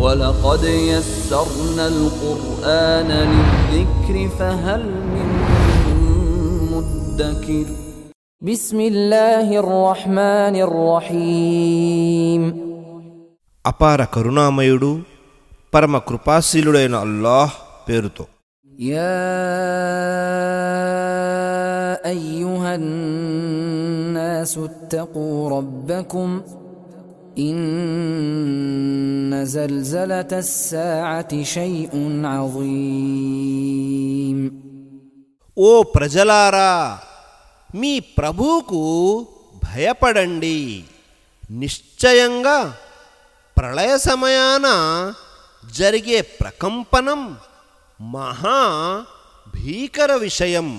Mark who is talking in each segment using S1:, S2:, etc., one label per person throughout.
S1: ولقد يسرنا القرآن للذكر فهل من مدكر
S2: بسم الله الرحمن الرحيم
S3: అపార కరుణామయుడు పరమ కృపాశీలుడైన అల్లాహ్ పేరుతో.
S2: يا أيها الناس اتقوا ربكم إن زلزلة الساعة شيء عظيم.
S3: ఓ ప్రజలారా, మీ ప్రభువుకు భయపడండి. నిశ్చయంగా ప్రళయ సమయాన జరిగే ప్రకంపనం మహా భీకర విషయం.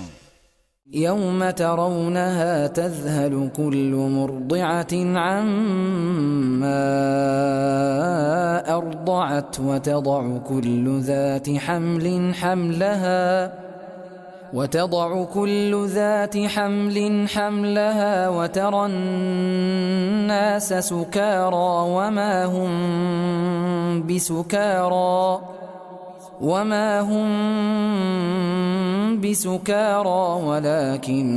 S2: يوم ترونها تذهل كل مرضعة عما أرضعت وتضع كل ذات حمل حملها وترى الناس سكارى وما هم بسكارى ولكن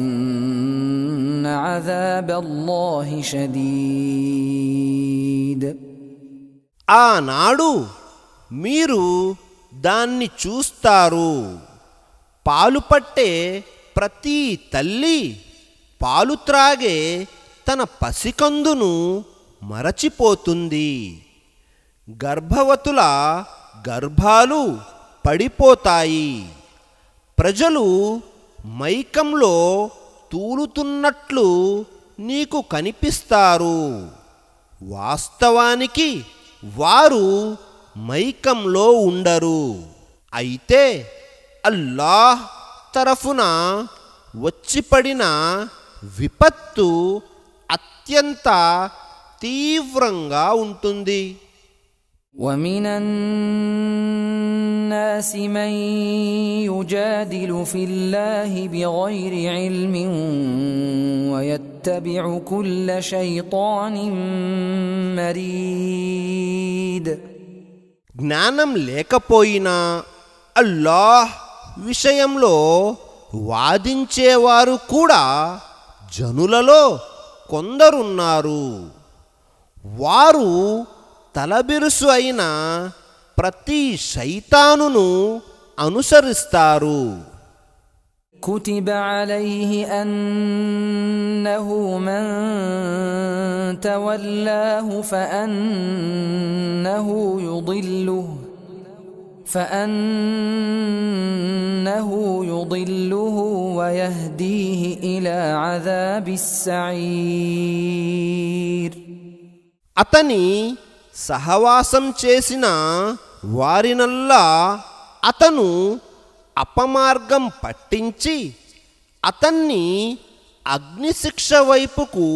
S2: عذاب الله شديد.
S3: ఆనాడు మీరు దాన్ని చూస్తారు. పాలు పట్టే ప్రతి తల్లి పాలు త్రాగే తన పసికందును మరచిపోతుంది. గర్భవతుల గర్భాలు పడిపోతాయి. ప్రజలు మైకంలో తూలుతున్నట్లు నీకు కనిపిస్తారు. వాస్తవానికి వారు మైకంలో ఉండరు. అయితే అల్లాహ్ తరఫున వచ్చిపడిన విపత్తు అత్యంత తీవ్రంగా ఉంటుంది.
S2: ومن الناس من يجادل في الله بغير علم ويتبع كل شيطان مريد.
S3: జ్ఞానం లేకపోయినా అల్లాహ్ విషయంలో వాదించేవారు కూడా జనులలో కొందరున్నారు. వారు తలబిరుసు అయిన ప్రతి శైతానును అనుసరిస్తారు.
S2: كتب عليه أنه من تولاه فأنه يضله ويهديه إلى عذاب السعير.
S3: అతని సహవాసం చేసిన వారినల్లా అతను అపమార్గం పట్టించి అతన్ని అగ్నిశిక్ష వైపుకు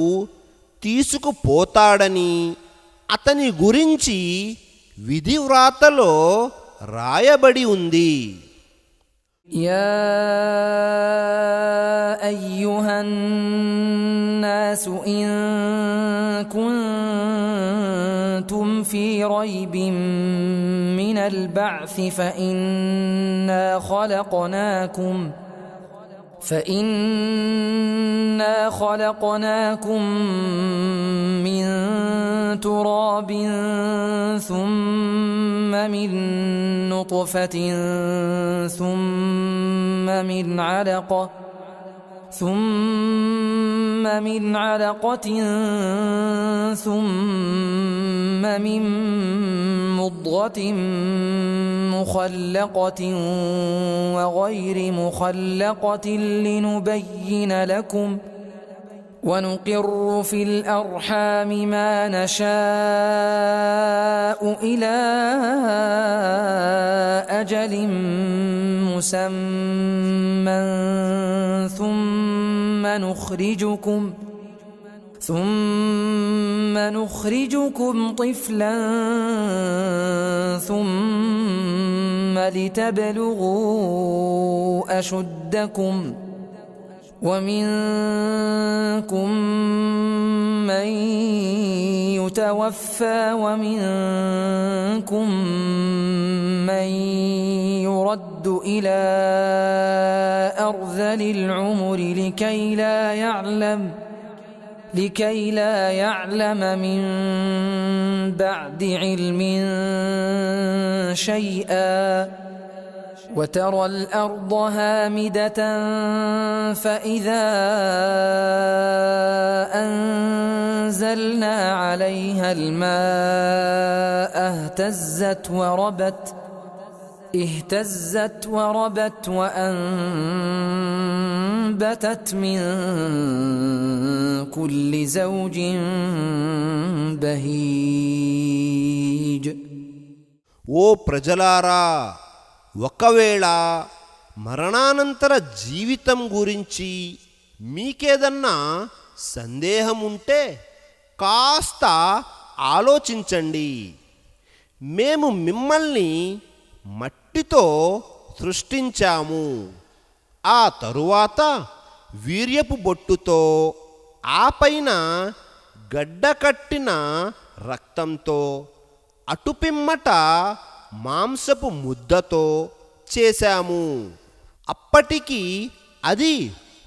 S3: తీసుకుపోతాడని అతని గురించి విధివ్రాతలో రాయబడి ఉంది.
S2: يا أيها الناس إن كنتم في ريب من البعث فإنا خلقناكم من تراب ثم من نطفة ثم من علقة ثم من مضغة مخلقة وغير مخلقة لنبين لكم ونقر في الأرحام ما نشاء إلى أجل مسمى ثم نخرجكم طفلا ثم لتبلغوا أشدكم ومنكم من يتوفى ومنكم من يرد إلى أرذل العمر لكي لا يعلم من بعد علم شيئا وترى الأرض هامدة فإذا أنزلنا عليها الماء اهتزت وربت وأنبتت من كل زوج بهيج.
S3: ఓ ప్రజలారా, ఒకవేళ మరణానంతర జీవితం గురించి మీకేదన్నా సందేహం ఉంటే కాస్త ఆలోచించండి. మేము మిమ్మల్ని మట్టితో సృష్టించాము, ఆ తరువాత వీర్యపు బొట్టుతో, ఆపైన గడ్డకట్టిన రక్తంతో, అటుపిమ్మట మాంసపు ముద్దతో చేశాము. అప్పటికి అది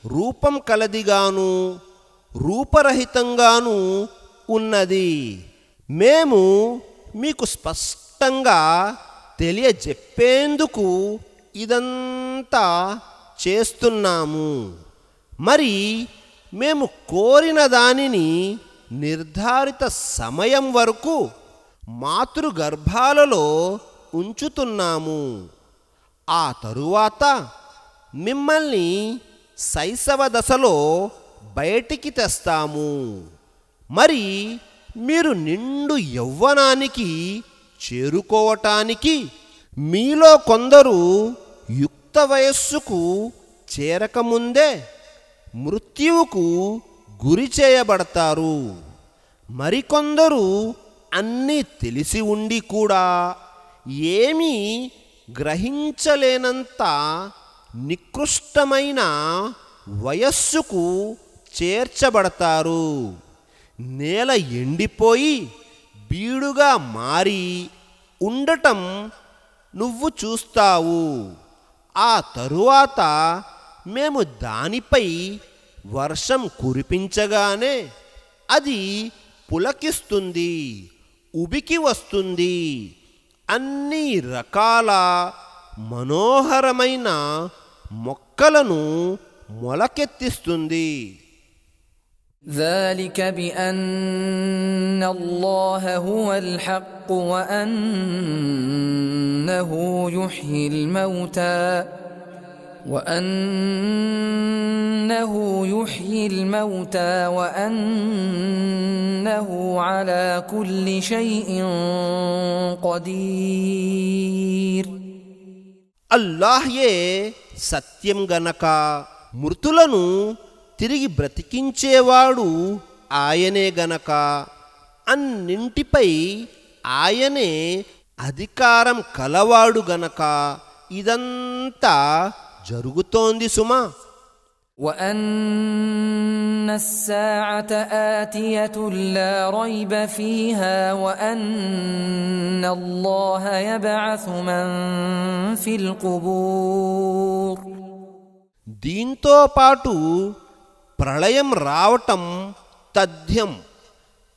S3: రూపం కలదిగాను రూపరహితంగాను ఉన్నది. మేము మీకు స్పష్టంగా తెలియజెప్పేందుకు ఇదంతా చేస్తున్నాము. మరి మేము కోరిన దానిని నిర్ధారిత సమయం వరకు మాతృగర్భాలలో ఉంచుతున్నాము. ఆ తరువాత మిమ్మల్ని శైశవ దశలో బయటికి తెస్తాము. మరి మీరు నిండు యవ్వనానికి చేరుకోవటానికి మీలో కొందరు యుక్త వయస్సుకు చేరకముందే మృత్యువుకు గురి చేయబడతారు. మరికొందరు అన్నీ తెలిసి ఉండి కూడా ఏమీ గ్రహించలేనంత నికృష్టమైన వయస్సుకు చేర్చబడతారు. నేల ఎండిపోయి బీడుగా మారి ఉండటం నువ్వు చూస్తావు. ఆ తరువాత మేము దానిపై వర్షం కురిపించగానే అది పులకిస్తుంది, ఉబికి వస్తుంది, అన్ని రకాల మనోహరమైన మొక్కలను మొలకెత్తిస్తుంది.
S2: ذلك بأن الله هو الحق وأنه يحيي الموتى وأنه على كل شيء قدير.
S3: అల్లాహ్యే సత్యం గనక మృతులను తిరిగి బ్రతికించేవాడు ఆయనే గనక అన్నింటిపై ఆయనే అధికారం కలవాడు గనక ఇదంతా జరుగుతోంది సుమా.
S2: وأن الساعة آتية لا ريب فيها وأن الله يبعث من في القبور.
S3: దీంతో పాటు ప్రళయం రావటం తథ్యం,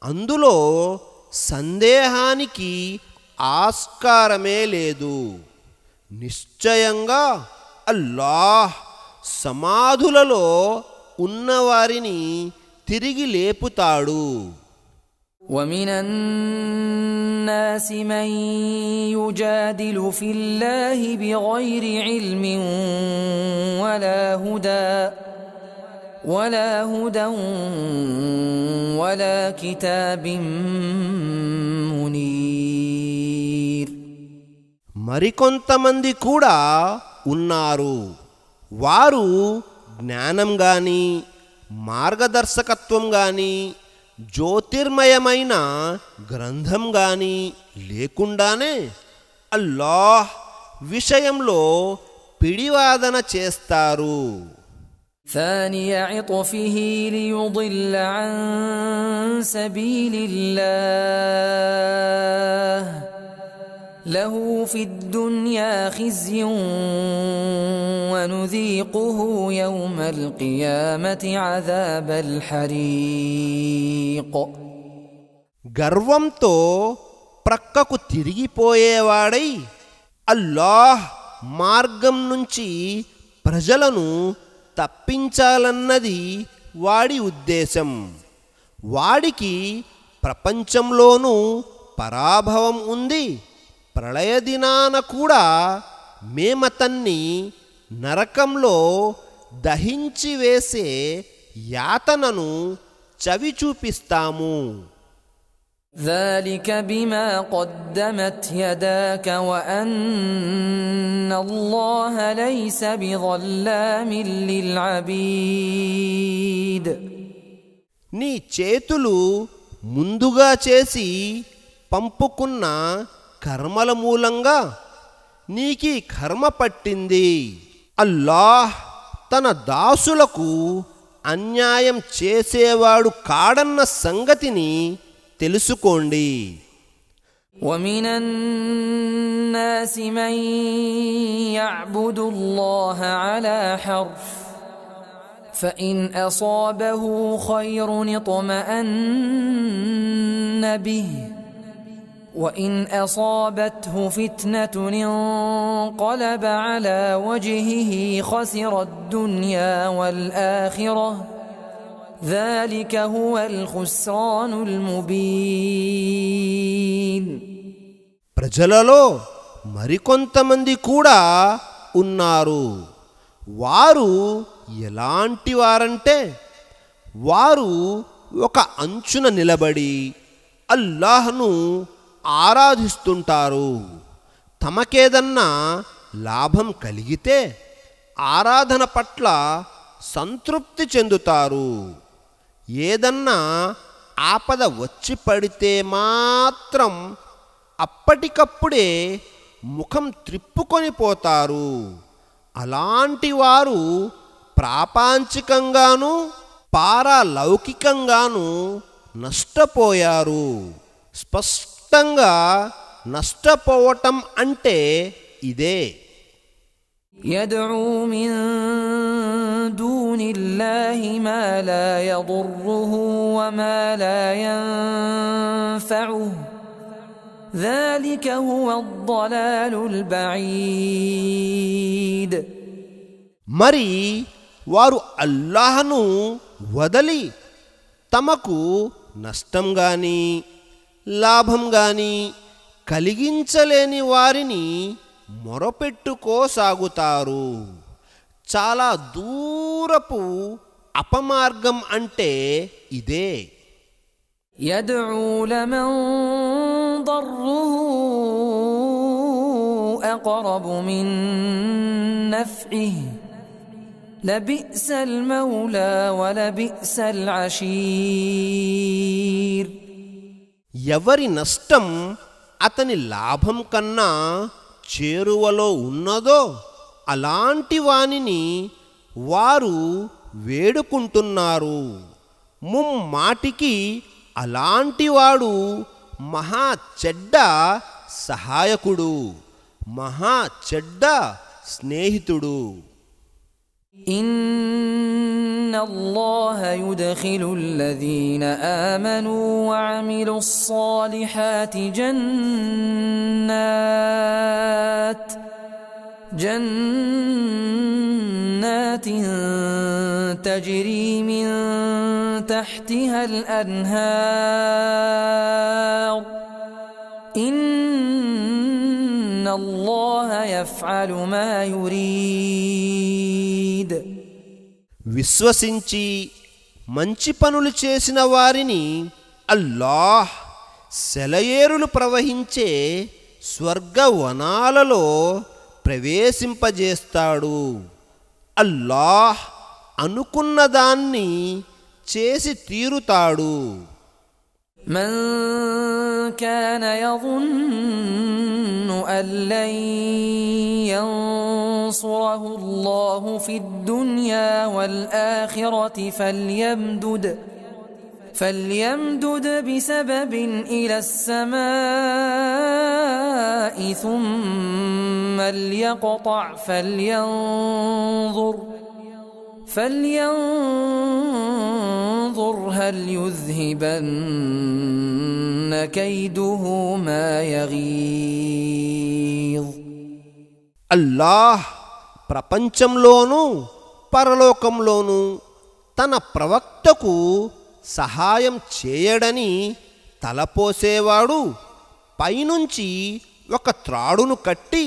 S3: అందులో సందేహానికి ఆస్కారమే లేదు. నిశ్చయంగా అల్లాహ్ సమాధులలో ఉన్నవారిని తిరిగి లేపుతాడు.
S2: ومن الناس من يجادل في الله بغير علم ولا هدى ولا كتاب منير.
S3: మరికొంతమంది కూడా ఉన్నారు, వారు జ్ఞానం గాని మార్గదర్శకత్వం గాని జ్యోతిర్మయమైన గ్రంథం గాని లేకుండానే అల్లాహ్ విషయంలో పిడివాదన చేస్తారు.
S2: ثاني عطفه ليضل عن سبيل الله له في الدنيا خزي ونذيقه يوم القيامة عذاب الحريق.
S3: గర్వంతో ప్రక్కకు తిరిగిపోయేవాడై అల్లాహ్ మార్గం నుంచి ప్రజలను తప్పించాలన్నది వాడి ఉద్దేశం. వాడికి ప్రపంచంలోనూ పరాభవం ఉంది. ప్రళయ దినాన కూడా మేమతన్ని నరకంలో దహించి వేసే యాతనను చవి చూపిస్తాము.
S2: ذلك بما قدمت يداك وأن الله ليس بظلام للعبيد.
S3: నీ చేతులు ముందుగా చేసి పంపుకున్న కర్మల మూలంగా నీకీ కర్మ పట్టింది. అల్లాహ్ తన దాసులకు అన్యాయం చేసేవాడు కాడన్న సంగతిని తెలుసుకోండి.
S2: ومن الناس من يعبد الله على حرف فإن أصابه خير اطمأن به وإن أصابته فتنة انقلب على وجهه خسر الدنيا والآخرة ذلك هو الخسران المبين.
S3: ప్రజలలో మరికొంతమంది కూడా ఉన్నారు. వారు ఎలాంటి వారంటే వారు ఒక అంచున నిలబడి అల్లాహ్ను ఆరాధిస్తుంటారు. తమకేదన్నా లాభం కలిగితే ఆరాధన పట్ల సంతృప్తి చెందుతారు. ఏదన్నా ఆపద వచ్చి పడితే మాత్రం అప్పటికప్పుడే ముఖం త్రిప్పుకొని పోతారు. అలాంటి వారు ప్రాపంచికంగాను పారలౌకికంగాను నష్టపోయారు. స్పష్టంగా నష్టపోవటం అంటే ఇదే.
S2: يدعو من دون الله ما لا يضره وما لا ينفعه ذلك هو الضلال البعيد.
S3: మరి వారు అల్లాహ్ను వదలి తమకు నష్టం గాని లాభం గాని కలిగించలేని వారిని మొరపెట్టుకోసాగుతారు. చాలా దూరపు అపమార్గం అంటే ఇదే.
S2: يدعو لمن ضره أقرب من نفعه لبئس المولى ولبئس العشير.
S3: ఎవరి నష్టం అతని లాభం కన్నా చేరువలో ఉన్నదో అలాంటి వానిని వారు వేడుకుంటున్నారు. ముమ్మాటికి అలాంటివాడు మహా చెడ్డ సహాయకుడు, మహా చెడ్డ స్నేహితుడు.
S2: إن الله يدخل الذين آمنوا وعملوا الصالحات جنات تجري من تحتها الأنهار إن الله يفعل ما يريد.
S3: విశ్వసించి మంచి పనులు చేసిన వారిని అల్లాహ్ సెలయేరులు ప్రవహించే స్వర్గవనాలలో ప్రవేశింపజేస్తాడు. అల్లాహ్ అనుకున్నదాన్ని చేసి తీరుతాడు.
S2: من كان يظن أن لن ينصره الله في الدنيا والآخرة فليمدد بسبب إلى السماء ثم ليقطع فلينظر هل يذهبن كيده ما يغيظ.
S3: అల్లాహ్ ప్రపంచంలోనూ పరలోకంలోనూ తన ప్రవక్తకు సహాయం చేయడని తలపోసేవాడు పైనుంచి ఒక త్రాడును కట్టి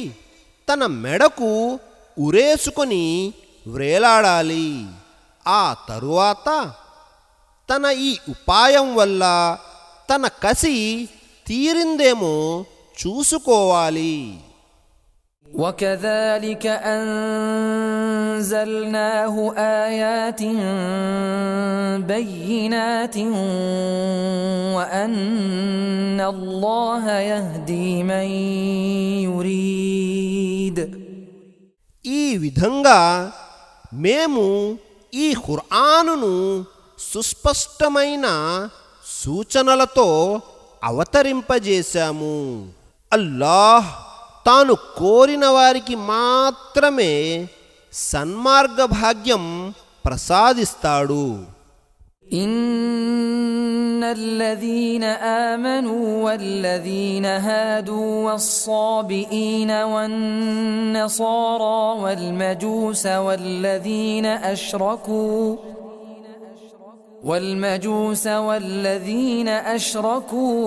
S3: తన మెడకు ఉరేసుకొని వ్రేలాడాలి. ఆ తరువాత తన ఈ ఉపాయం వల్ల తన కసి తీరిందేమో చూసుకోవాలి.
S2: وكذلك أنزلناه آيات بينات وأن الله يهدي من يريد.
S3: ఈ విధంగా మేము ఈ ఖుర్ఆనును సుస్పష్టమైన సూచనలతో అవతరింపజేశాము. అల్లాహ్ తాను కోరిన వారికి మాత్రమే సన్మార్గ భాగ్యం ప్రసాదిస్తాడు.
S2: إن الذين آمنوا والذين هادوا والصابئين والنصارى والمجوس والذين أشركوا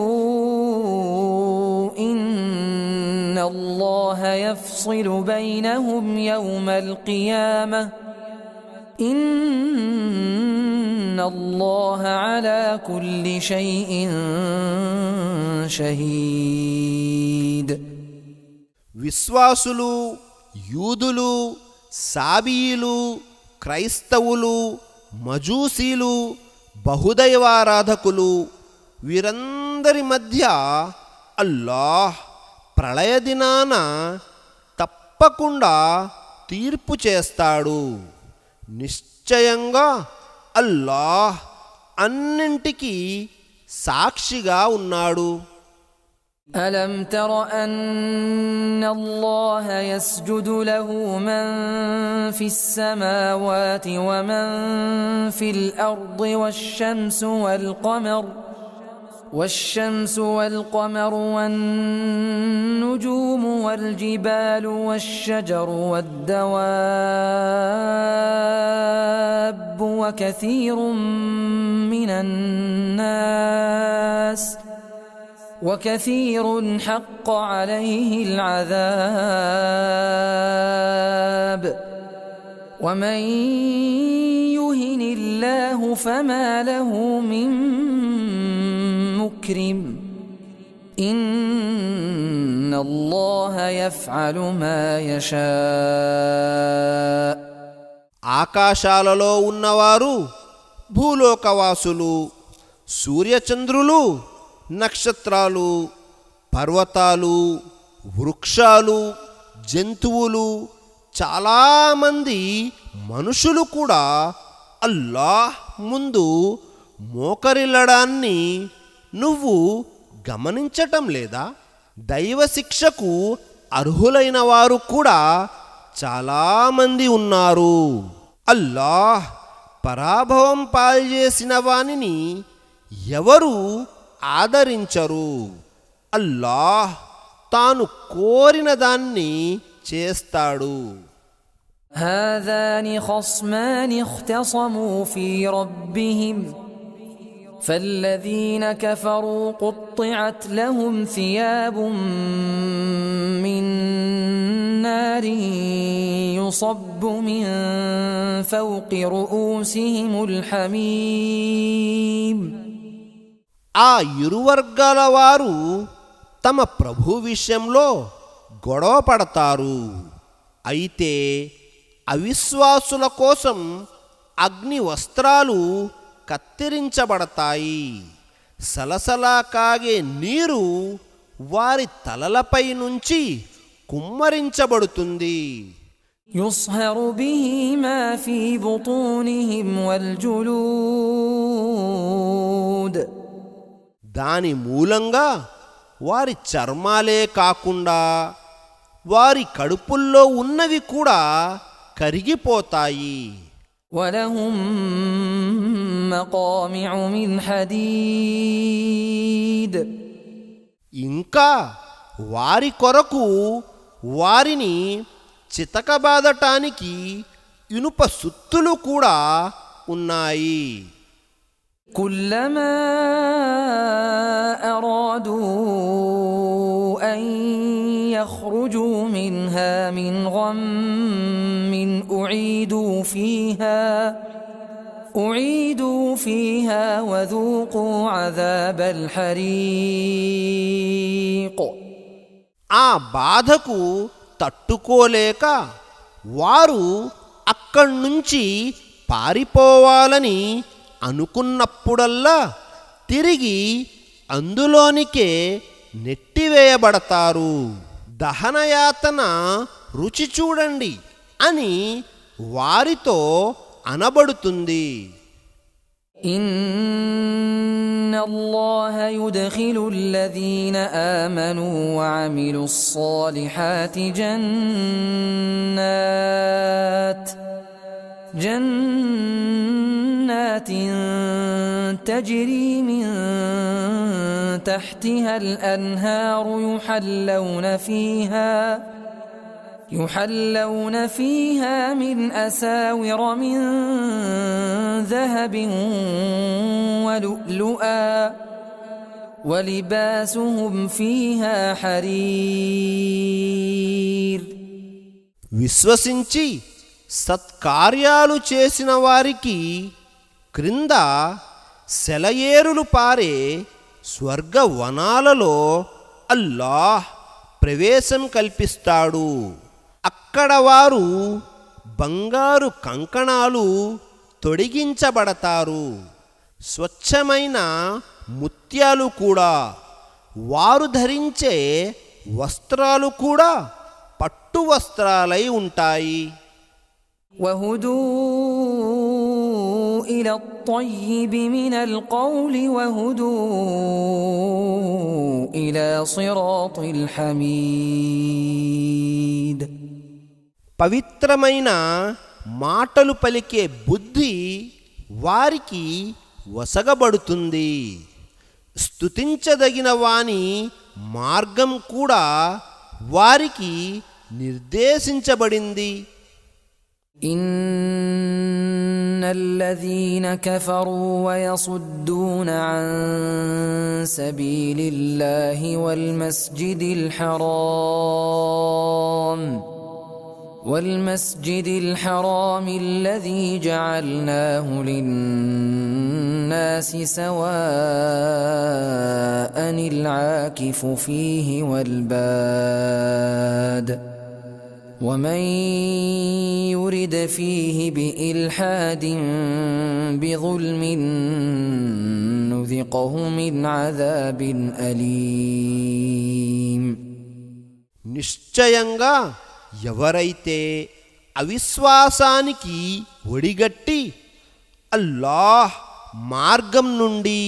S2: إن الله يفصل بينهم يوم القيامة إن الله على كل شيء شهيد.
S3: విశ్వాసులు, యూదులు, సాబీయులు, క్రైస్తవులు, మజూసీలు, బహుదైవారాధకులు వీరందరి మధ్య అల్లాహ్ ప్రళయ దినాన తప్పకుండా తీర్పు చేస్తాడు. నిశ్చయంగా అల్లాహ్ అన్నింటికీ సాక్షిగా ఉన్నాడు.
S2: ألم تر أن الله يسجد له من في السماوات ومن في الأرض والشمس والقمر والنجوم والجبال والشجر والدواب وكثير حق عليه العذاب ومن يهن الله فما له من مكرم إن الله يفعل ما يشاء.
S3: ఆకాశాలలో ఉన్నవారు, భూలోకవాసులు, సూర్యచంద్రులు, నక్షత్రాలు, పర్వతాలు, వృక్షాలు, జంతువులు, చాలామంది మనుషులు కూడా అల్లాహ్ ముందు మోకరిల్లడాన్ని నువ్వు గమనించటం లేదా? దైవ శిక్షకు అర్హులైన వారు కూడా చాలామంది ఉన్నారు. అల్లాహ్ పరాభవం పాల్చేసిన వానిని ఎవరు ఆదరించరు. అల్లాహ్ తాను కోరిన దాన్ని చేస్తాడు.
S2: هذان خصمان اختصموا في ربهم فالذين كفروا قطعت لهم ثياب من نار يصب من فوق رؤوسهم الحميم.
S3: ఆ ఇరు వర్గాల వారు తమ ప్రభు విషయంలో గొడవ పడతారు. అయితే అవిశ్వాసుల కోసం అగ్ని వస్త్రాలు కత్తిరించబడతాయి. సలసలా కాగే నీరు వారి తలలపై నుంచి కుమ్మరించబడుతుంది.
S2: يصهر به ما في بطونهم والجلود
S3: దాని మూలంగా వారి చర్మాలే కాకుండా వారి కడుపుల్లో ఉన్నవి కూడా కరిగిపోతాయి.
S2: ولهم مقامع من حديد
S3: ఇంకా వారి కొరకు వారిని చితకబాదటానికి ఇనుప సుత్తులు కూడా ఉన్నాయి.
S2: كلما أرادوا أن يخرجوا منها من غم أعيدوا فيها وذوقوا عذاب الحريق
S3: ఆ బాధకు తట్టుకోలేక వారు అక్కడి నుంచి పారిపోవాలని అనుకున్నప్పుడల్లా తిరిగి అందులోనికే నెట్టివేయబడతారు. దహనయాతన రుచి చూడండి అని వారితో అనబడుతుంది.
S2: إن الله يدخل الذين آمنوا وعملوا الصالحات جنات تجري من تحتها الأنهار يحلون فيها من أساور من ذهب ولؤلؤا ولباسهم فيها حرير
S3: విశ్వసించి సత్కార్యాలు చేసిన వారికి క్రింద సెలయేరులు పారే స్వర్గవనాలలో అల్లాహ్ ప్రవేశం కల్పిస్తాడు. అక్కడ వారు బంగారు కంకణాలు తొడిగించబడతారు. స్వచ్ఛమైన ముత్యాలు కూడా, వారు ధరించే వస్త్రాలు కూడా పట్టు వస్త్రాలై ఉంటాయి.
S2: وهدوا إلى الطيب من القول وهدوا إلى صراط الحميد
S3: పవిత్రమైన మాటలు పలికే బుద్ధి వారికి వసగబడుతుంది. స్తుతించదగిన వాని మార్గం కూడా వారికి నిర్దేశించబడింది.
S2: إن الذين كفروا ويصدون عن سبيل الله والمسجد الحرام الذي جعلناه للناس سواء العاكف فيه والباد ومن يرد فيه بإلحاد بظلم نذقه من عذاب أليم
S3: నిశ్చయంగా ఎవరైతే అవిశ్వాసానికి ఒడిగట్టి అల్లాహ్ మార్గం నుండి,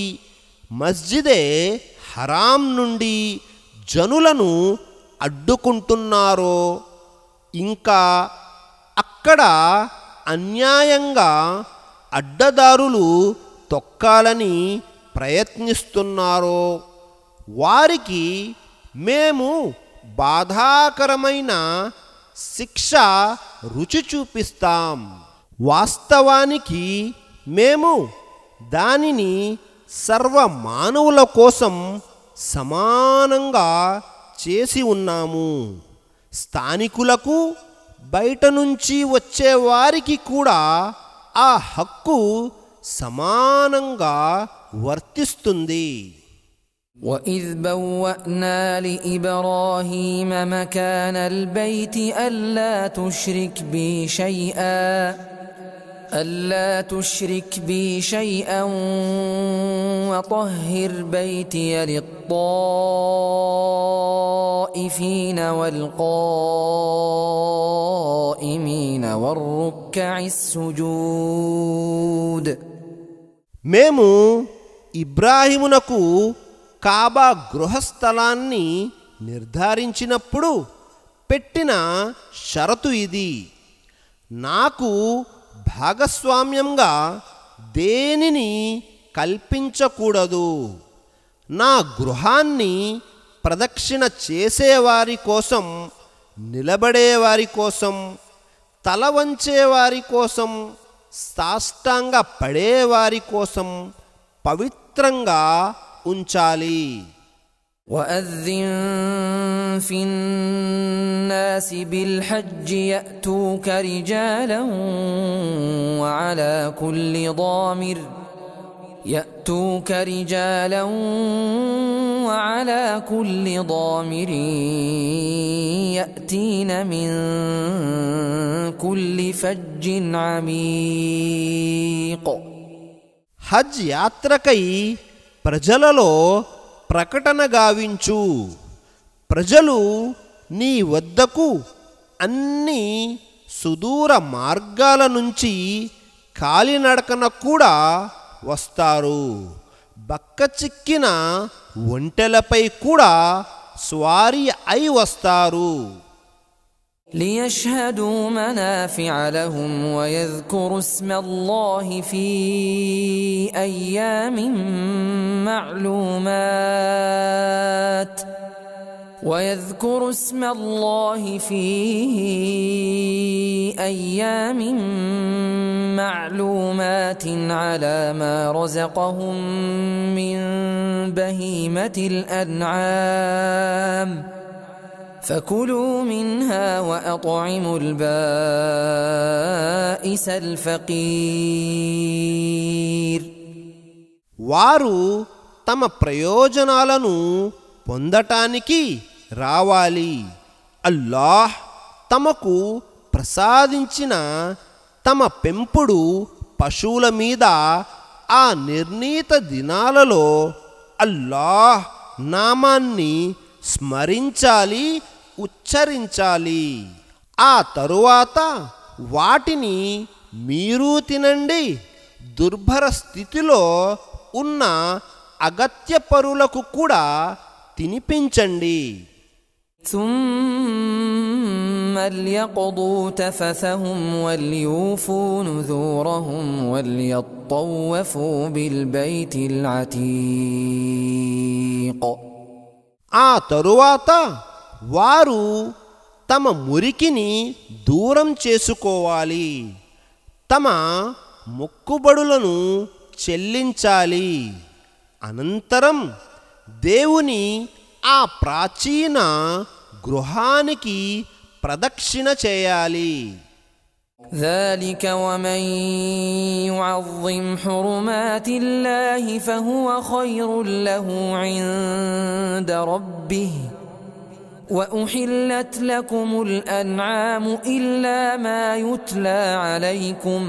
S3: మస్జిదే హరాం నుండి జనులను అడ్డుకుంటున్నారో, ఇంకా అక్కడ అన్యాయంగా అడ్డదారులు తొక్కాలని ప్రయత్నిస్తున్నారో వారికి మేము బాధాకరమైన శిక్ష రుచి చూపిస్తాం. వాస్తవానికి మేము దానిని సర్వ మానవుల కోసం సమానంగా చేసి ఉన్నాము. స్థానికులకు బయట నుంచి వచ్చే వారికి కూడా ఆ హక్కు సమానంగా వర్తిస్తుంది.
S2: وَإِذْ بَوَّأْنَا لِإِبْرَاهِيمَ مَكَانَ الْبَيْتِ أَلَّا تُشْرِكْ بِي شَيْئًا ألا تشرك بي شيئا وطهر بيتي للطائفين والقائمين والركع السجود.
S3: మేము ఇబ్రాహిమునకు కాబా గృహస్థలాన్ని నిర్ధారించినప్పుడు పెట్టిన షరతు ఇది: నాకు భాగస్వామ్యంగా దేనిని కల్పించకూడదు. నా గృహాన్ని ప్రదక్షిణ చేసేవారి కోసం, నిలబడేవారి కోసం, తల వంచేవారి కోసం, సాష్టాంగ పడేవారి కోసం పవిత్రంగా ఉంచాలి.
S2: وأذن في الناس بالحج يأتوك رجالا وعلى كل ضامر يأتين من كل فج عميق.
S3: హజ్ యాత్రకై ప్రజలలో ప్రకటన గావించు. ప్రజలు నీ వద్దకు అన్ని సుదూర మార్గాల నుంచి కాలినడకన కూడా వస్తారు. బక్కచిక్కిన ఒంటెలపై కూడా స్వారీ అయి వస్తారు.
S2: ليشهدوا منافع لهم ويذكروا اسم الله في أيام معلومات على ما رزقهم من بهيمة الأنعام فكلوا منها وأطعموا البائس الفقير.
S3: వారు తమ ప్రయోజనాలను పొందటానికి రావాలి. అల్లాహ్ తమకు ప్రసాదించిన తమ పెంపుడు పశువుల మీద ఆ నిర్ణీత దినాలలో అల్లాహ్ నామాన్ని స్మరించాలి, ఉచ్చరించాలి. ఆ తరువాత వాటిని మీరు తినండి. దుర్భర స్థితిలో ఉన్న అగత్య పరులకు కూడా తినిపించండి.
S2: ثم ليقضوا تفثهم وليوفوا نذورهم وليطوفوا بالبيت العتيق.
S3: ఆ తరువాత వారు తమ మురికిని దూరం చేసుకోవాలి, తమ మొక్కుబడులను చెల్లించాలి. అనంతరం దేవుని ఆ ప్రాచీన గృహానికి ప్రదక్షిణ చేయాలి.
S2: ذلك ومن يعظم حرمات الله فهو خير له عند ربه وأحلت لكم الأنعام إلا ما يتلى عليكم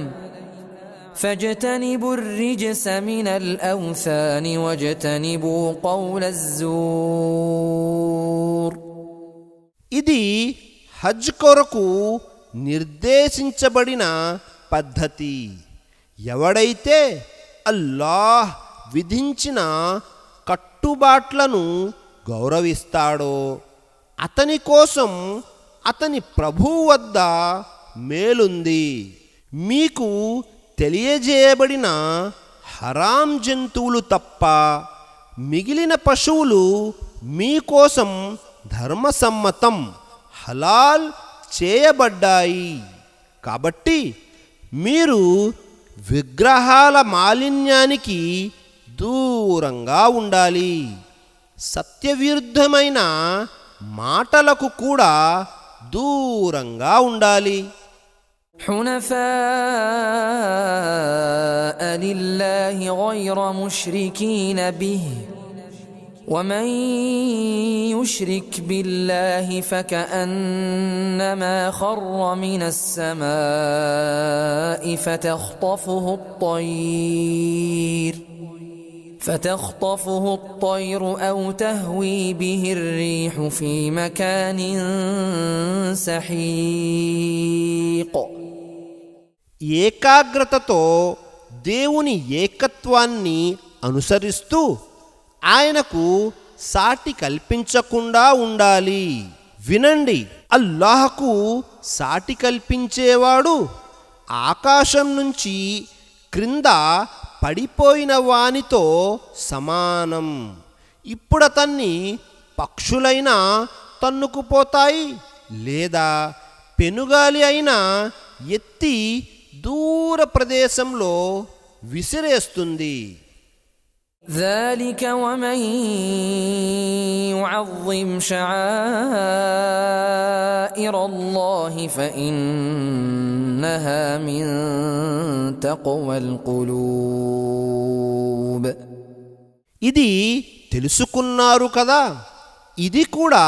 S2: فاجتنبوا الرجس من الأوثان واجتنبوا قول الزور.
S3: ఇది హజ్ కొరకు నిర్దేశించబడిన పద్ధతి. ఎవడైతే అల్లాహ్ విధించిన కట్టుబాట్లను గౌరవిస్తాడో అతని కోసం అతని ప్రభువు వద్ద మేలుంది. మీకు తెలియజేయబడిన హరాం జంతువులు తప్ప మిగిలిన పశువులు మీకోసం ధర్మసమ్మతం హలాల్ చేయబడ్డాయి. కాబట్టి మీరు విగ్రహాల మాలిన్యానికి దూరంగా ఉండాలి. సత్యవిరుద్ధమైన మాటలకు కూడా దూరంగా ఉండాలి.
S2: حنفاء لله غير مشركين به ومن يشرك بالله فكأنما خر من السماء فتخطفه الطير أو تهوي به الريح في مكان سحيق.
S3: ఏకాగ్రతతో దేవుని ఏకత్వాన్ని అనుసరిస్తూ ఆయనకు సాటి కల్పించకుండా ఉండాలి. వినండి, అల్లాహకు సాటి కల్పించేవాడు ఆకాశం నుంచి క్రింద పడిపోయిన వానితో సమానం. ఇప్పుడతన్ని పక్షులైనా తన్నుకుపోతాయి, లేదా పెనుగాలి అయినా ఎత్తి దూర ప్రదేశంలో విసిరేస్తుంది.
S2: ذلك ومن يعظم شعائر الله فإنها من تقوى القلوب.
S3: ఇది తెలుసుకున్నారు కదా, ఇది కూడా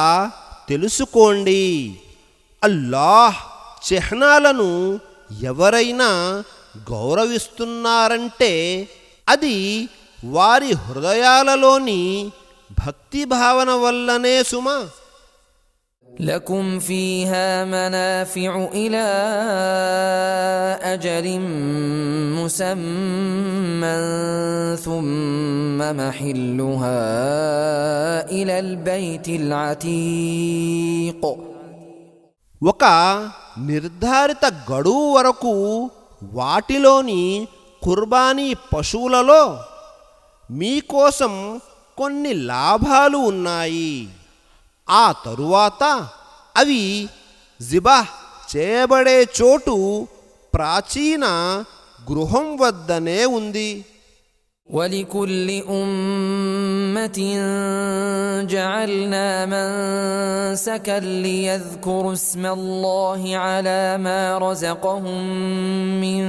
S3: తెలుసుకోండి. అల్లాహ్ చిహ్నాలను ఎవరైనా గౌరవిస్తున్నారంటే అది వారి హృదయాలలోని భక్తి భావన వల్లనే సుమా.
S2: لكم فيها منافع إلى أجل مسمى ثم محلها إلى البيت العتيق.
S3: ఒక నిర్ధారిత గడువు వరకు వాటిలోని కుర్బానీ పశువులలో మీకోసం కొన్ని లాభాలు ఉన్నాయి. ఆ తరువాత అవి జిబాహ్ చేయబడే చోటు ప్రాచీన గృహం వద్దనే ఉంది.
S2: ولكل أمة جعلنا منسكا ليذكروا اسم الله على ما رزقهم من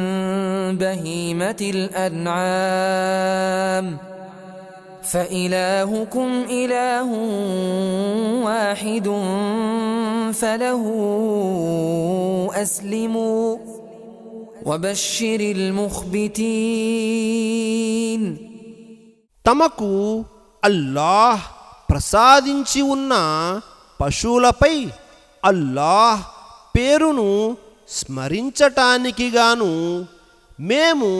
S2: بهيمة الأنعام فإلهكم إله واحد فله أسلموا وبشر المخبتين.
S3: తమకు అల్లాహ్ ప్రసాదించి ఉన్న పశువులపై అల్లాహ్ పేరును స్మరించటానికి గాను మేము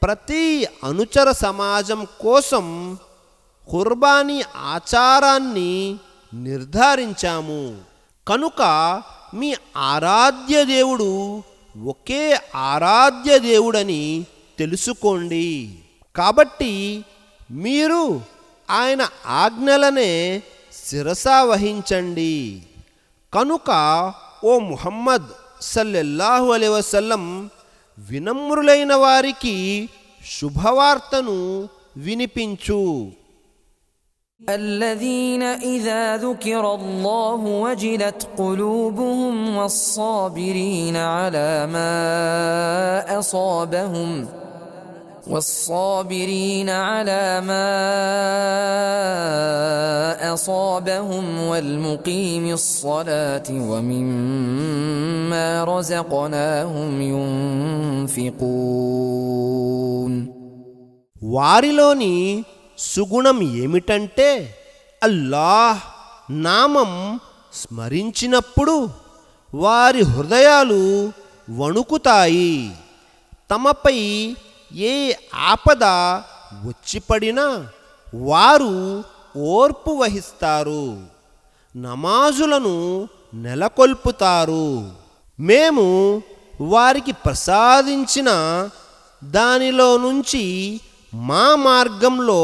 S3: ప్రతి అనుచర సమాజం కోసం ఖుర్బానీ ఆచారాన్ని నిర్ధారించాము. కనుక మీ ఆరాధ్య దేవుడు ఒకే ఆరాధ్య దేవుడని తెలుసుకోండి. కాబట్టి మీరు ఆయన ఆజ్ఞలనే శిరసా వహించండి. కనుక ఓ ముహమ్మద్ సల్లల్లాహు అలైహి వసల్లం వినమ్రులైన వారికి శుభవార్తను వినిపించు.
S2: الذين إذا ذكر الله وجلت قلوبهم والصابرين على ما أصابهم والمقيم الصلاة ومما رزقناهم ينفقون.
S3: వారిలోని సుగుణం ఏమిటంటే అల్లాహ్ నామం స్మరించినప్పుడు వారి హృదయాలు వణుకుతాయి. తమపై ఏ ఆపద వచ్చిపడినా వారు ఓర్పు వహిస్తారు, నమాజులను నెలకొల్పుతారు. మేము వారికి ప్రసాదించిన దానిలో నుంచి మా మార్గంలో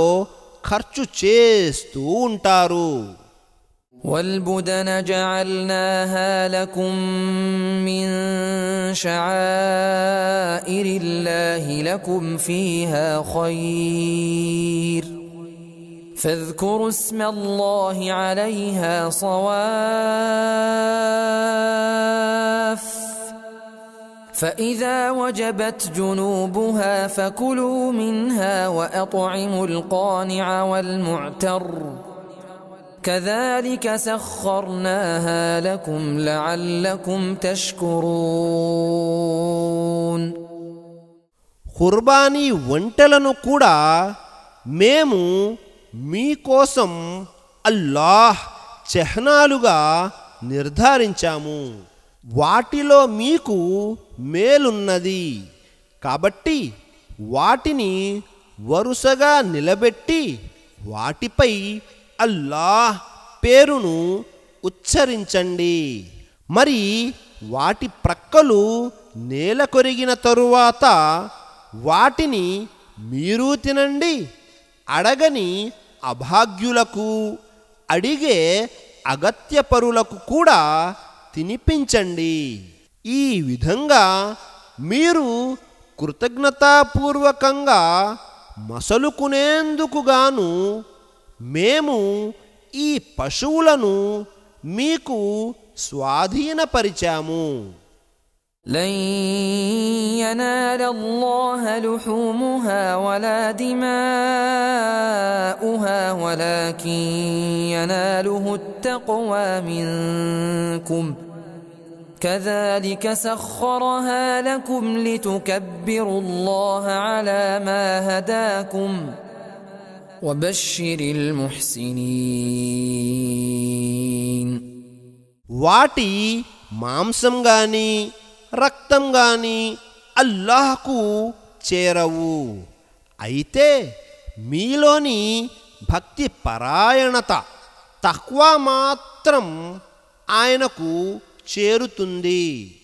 S3: ఖర్చు చేస్తూ ఉంటారు.
S2: والبدن جعلناها لكم من شعائر الله لكم فيها خير فاذكروا اسم الله عليها صواف فإذا وجبت جنوبها فكلوا منها وأطعموا القانع والمعتر كذلك سخرناها لكم لعلكم تشكرون.
S3: ఖుర్బానీ వంటలను కూడా మేము మీకోసం అల్లాహ్ చిహ్నాలుగా నిర్ధారించాము. వాటిలో మీకు మేలున్నది కాబట్టి వాటిని వరుసగా నిలబెట్టి వాటిపై అల్లాహ్ పేరును ఉచ్చరించండి. మరి వాటి ప్రక్కలు నేల కొరిగిన తరువాత వాటిని మీరు తినండి. అడగని అభాగ్యులకు, అడిగే అగత్యపరులకు కూడా తినిపించండి. ఈ విధంగా మీరు కృతజ్ఞతాపూర్వకంగా మసలుకునేందుకుగాను మేము ఈ పశువులను మీకు స్వాధీనపరిచాము.
S2: لن ينال الله لحومها ولا دماؤها ولكن يناله التقوى منكم كذلك سخرها لكم لتكبروا الله على ما هداكم وبشر المحسنين.
S3: వాటి మాంసం గాని రక్తం గాని అల్లాహ్కు చేరవు. అయితే మీలోని భక్తి పరాయణత, తఖ్వా మాత్రం ఆయనకు చేరుతుంది.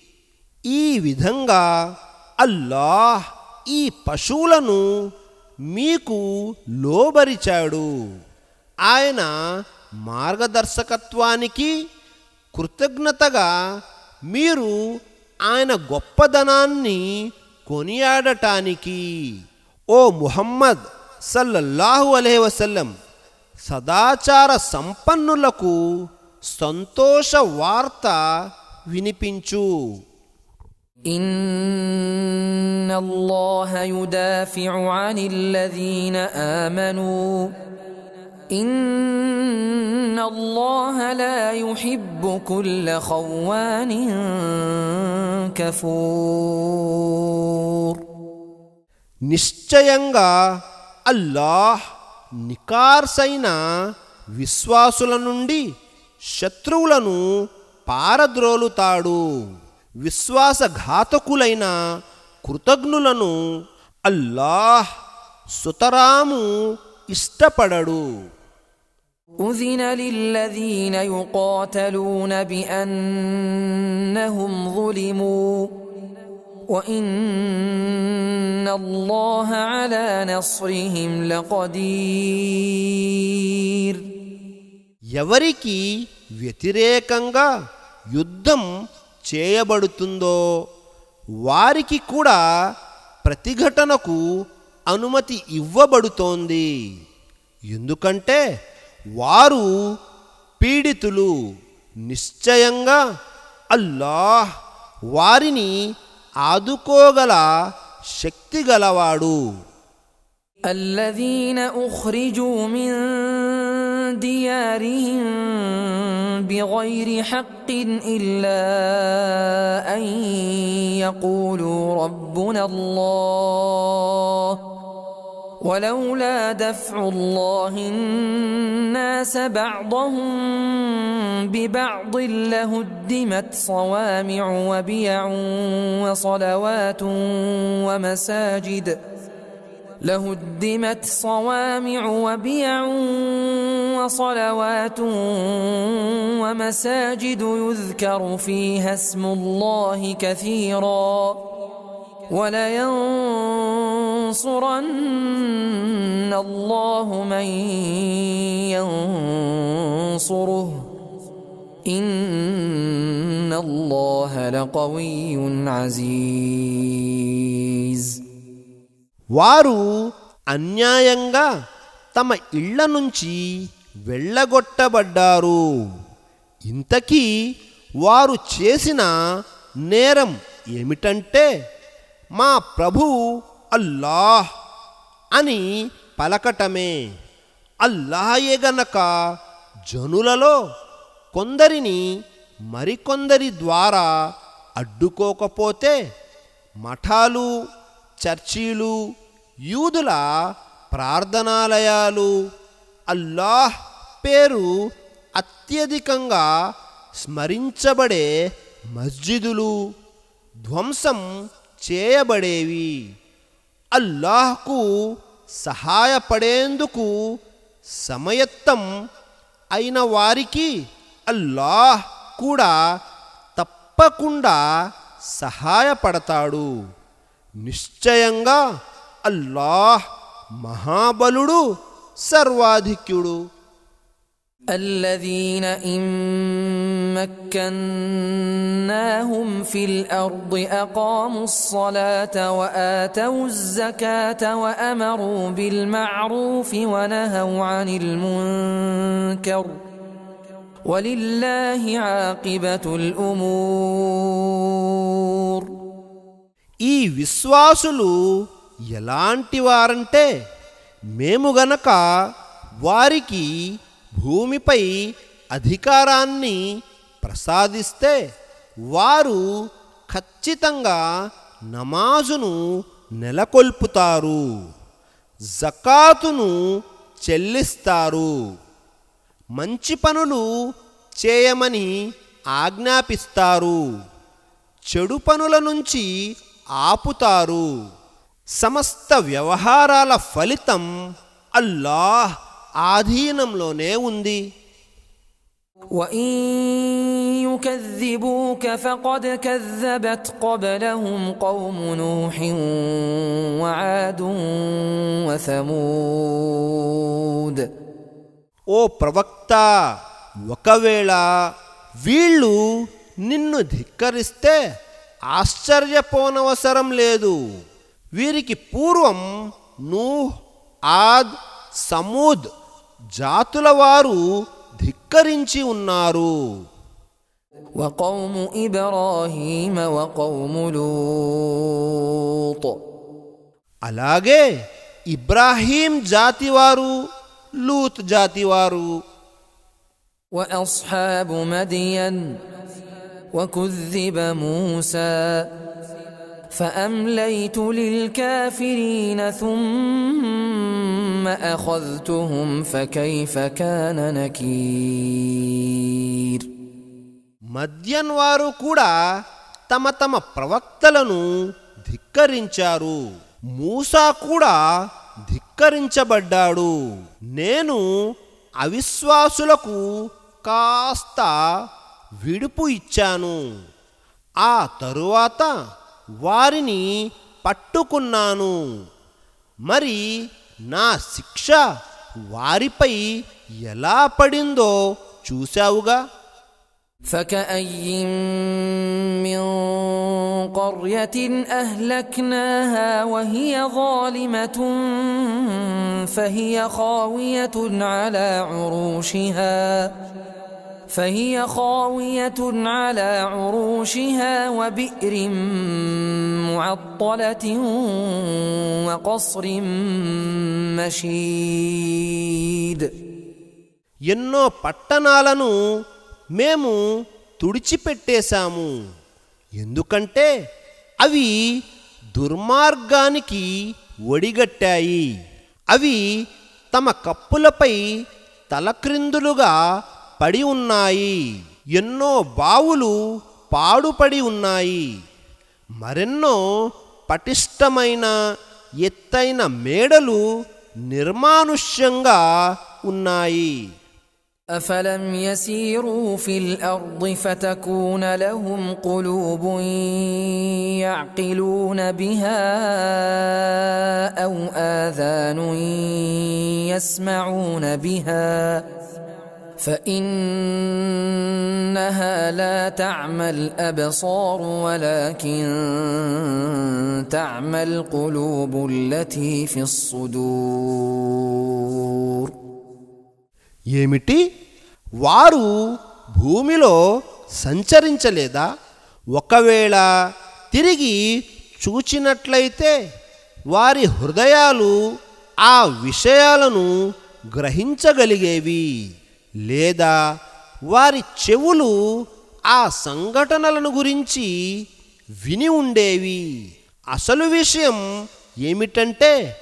S3: ఈ విధంగా అల్లాహ్ ఈ పశువులను మీకు లోబరిచాడు. ఆయన మార్గదర్శకత్వానికి కృతజ్ఞతగా మీరు ఆయన గొప్పదనాన్ని కొనియాడటానికి ఓ ముహమ్మద్ సల్లల్లాహు అలైహి వసల్లం సదాచార సంపన్నులకు సంతోష వార్త వినిపించు.
S2: إن الله يدافع عن الذين آمنوا إن الله لا يحب كل خوان كفور.
S3: నిశ్చయంగా అల్లాహ్ నికార్సైన విశ్వాసుల నుండి శత్రువులను పారద్రోలుతాడు. విశ్వాసఘాతకులైన కృతజ్ఞులను అల్లాహ్ సుతరాము ఇష్టపడడు.
S2: أذن للذين يقاتلون بأنهم ظلموا وإن الله على نصرهم لقدير.
S3: ఎవరికి వ్యతిరేకంగా యుద్ధం చేయబడుతుందో వారికి కూడా ప్రతిఘటనకు అనుమతి ఇవ్వబడుతోంది. ఎందుకంటే వారు పీడితులు. నిశ్చయంగా అల్లాహ్ వారిని ఆదుకోగల శక్తి గలవాడు.
S2: الذين أخرجوا من ديارهم بغير حق إلا أن يقولوا ربنا الله ولولا دفع الله الناس بعضهم ببعض لهدمت صوامع وبيع وصلوات ومساجد لهدمت صوامع وبيع وصلوات ومساجد يذكر فيها اسم الله كثيرا ولينصرن الله من ينصره إن الله لقوي عزيز.
S3: వారు అన్యాయంగా తమ ఇళ్ల నుంచి వెళ్ళగొట్టబడ్డారు. ఇంతకీ వారు చేసిన నేరం ఏమిటంటే మా ప్రభువు అల్లాహ్ అని పలకటమే. అల్లాహే గనక జనులలో కొందరిని మరికొందరి ద్వారా అడ్డుకోకపోతే మఠాలు, చర్చీలు, యూదుల ప్రార్థనాలయాలు, అల్లాహ్ పేరు అత్యధికంగా స్మరించబడే మస్జిదులు ధ్వంసం చేయబడేవి. అల్లాహ్కు సహాయపడేందుకు సమయత్తం అయిన వారికి అల్లాహ్ కూడా తప్పకుండా సహాయపడతాడు. నిశ్చయంగా అల్లాహ్ మహాబలుడు, సర్వాధిక్యుడు.
S2: الذين إن مكناهم في الأرض أقاموا الصلاة وآتوا الزكاة وأمروا بالمعروف ونهوا عن المنكر ولله عاقبة الأمور.
S3: ఈ విశ్వాసులు ఎలాంటి వారంటే మేము గనక వారికి భూమిపై అధికారాన్ని ప్రసాదిస్తే వారు ఖచ్చితంగా నమాజును నెలకొల్పుతారు, జకాతును చెల్లిస్తారు, మంచి పనులు చేయమని ఆజ్ఞాపిస్తారు, చెడు పనుల నుంచి ఆపుతారు. సమస్త వ్యవహారాల ఫలితం అల్లాహ్ ఆధీనంలోనే ఉంది.
S2: وَإِن يُكَذِّبُوكَ فَقَدْ كَذَّبَتْ قَبْلَهُمْ قَوْمُ نُوحٍ وَعَادٌ وَثَمُودَ.
S3: ఓ ప్రవక్త, ఒకవేళ వీళ్ళు నిన్ను ధిక్కరిస్తే ఆశ్చర్యపోనవసరం లేదు. వీరికి పూర్వం నూహ్, ఆద్, సమూద్ జాతుల వారు ధిక్కరించి ఉన్నారు.
S2: وقوم إبراهيم وقوم لوط.
S3: అలాగే ఇబ్రాహీం జాతివారు, లూత్ జాతివారు.
S2: وأصحاب مدين وكذب موسى فأمليت للكافرين ثم أخذتهم فكيف كان نكير.
S3: మద్యన్ వారు కూడా తమ తమ ప్రవక్తలను ధిక్కరించారు. మూసా కూడా ధిక్కరించబడ్డాడు. నేను అవిశ్వాసులకు కాస్త విడుపు ఇచ్చాను, ఆ తరువాత వారిని పట్టుకున్నాను. మరి నా శిక్ష వారిపై ఎలా పడిందో చూశావుగా.
S2: فكأي من قرية أهلكناها وهي ظالمة فهي خاوية على عروشها وبئر معطلة وقصر مشيد.
S3: ఎన్నో పట్టణాలను మేము తుడిచిపెట్టేశాము, ఎందుకంటే అవి దుర్మార్గానికి ఒడిగట్టాయి. అవి తమ కప్పులపై తలక్రిందులుగా పడి ఉన్నాయి. ఎన్నో బావులు పాడుపడి ఉన్నాయి. మరెన్నో పటిష్టమైన ఎత్తైన మేడలు నిర్మానుష్యంగా ఉన్నాయి.
S2: أفلم يسيروا في الأرض فتكون لهم قلوب يعقلون بها أو آذان يسمعون بها فإنها لا تعمى الأبصار ولكن تعمى القلوب التي في الصدور.
S3: ఏమిటి, వారు భూమిలో సంచరించలేదా? ఒకవేళ తిరిగి చూచినట్లయితే వారి హృదయాలు ఆ విషయాలను గ్రహించగలిగేవి, లేదా వారి చెవులు ఆ సంఘటనలను గురించి విని ఉండేవి. అసలు విషయం ఏమిటంటే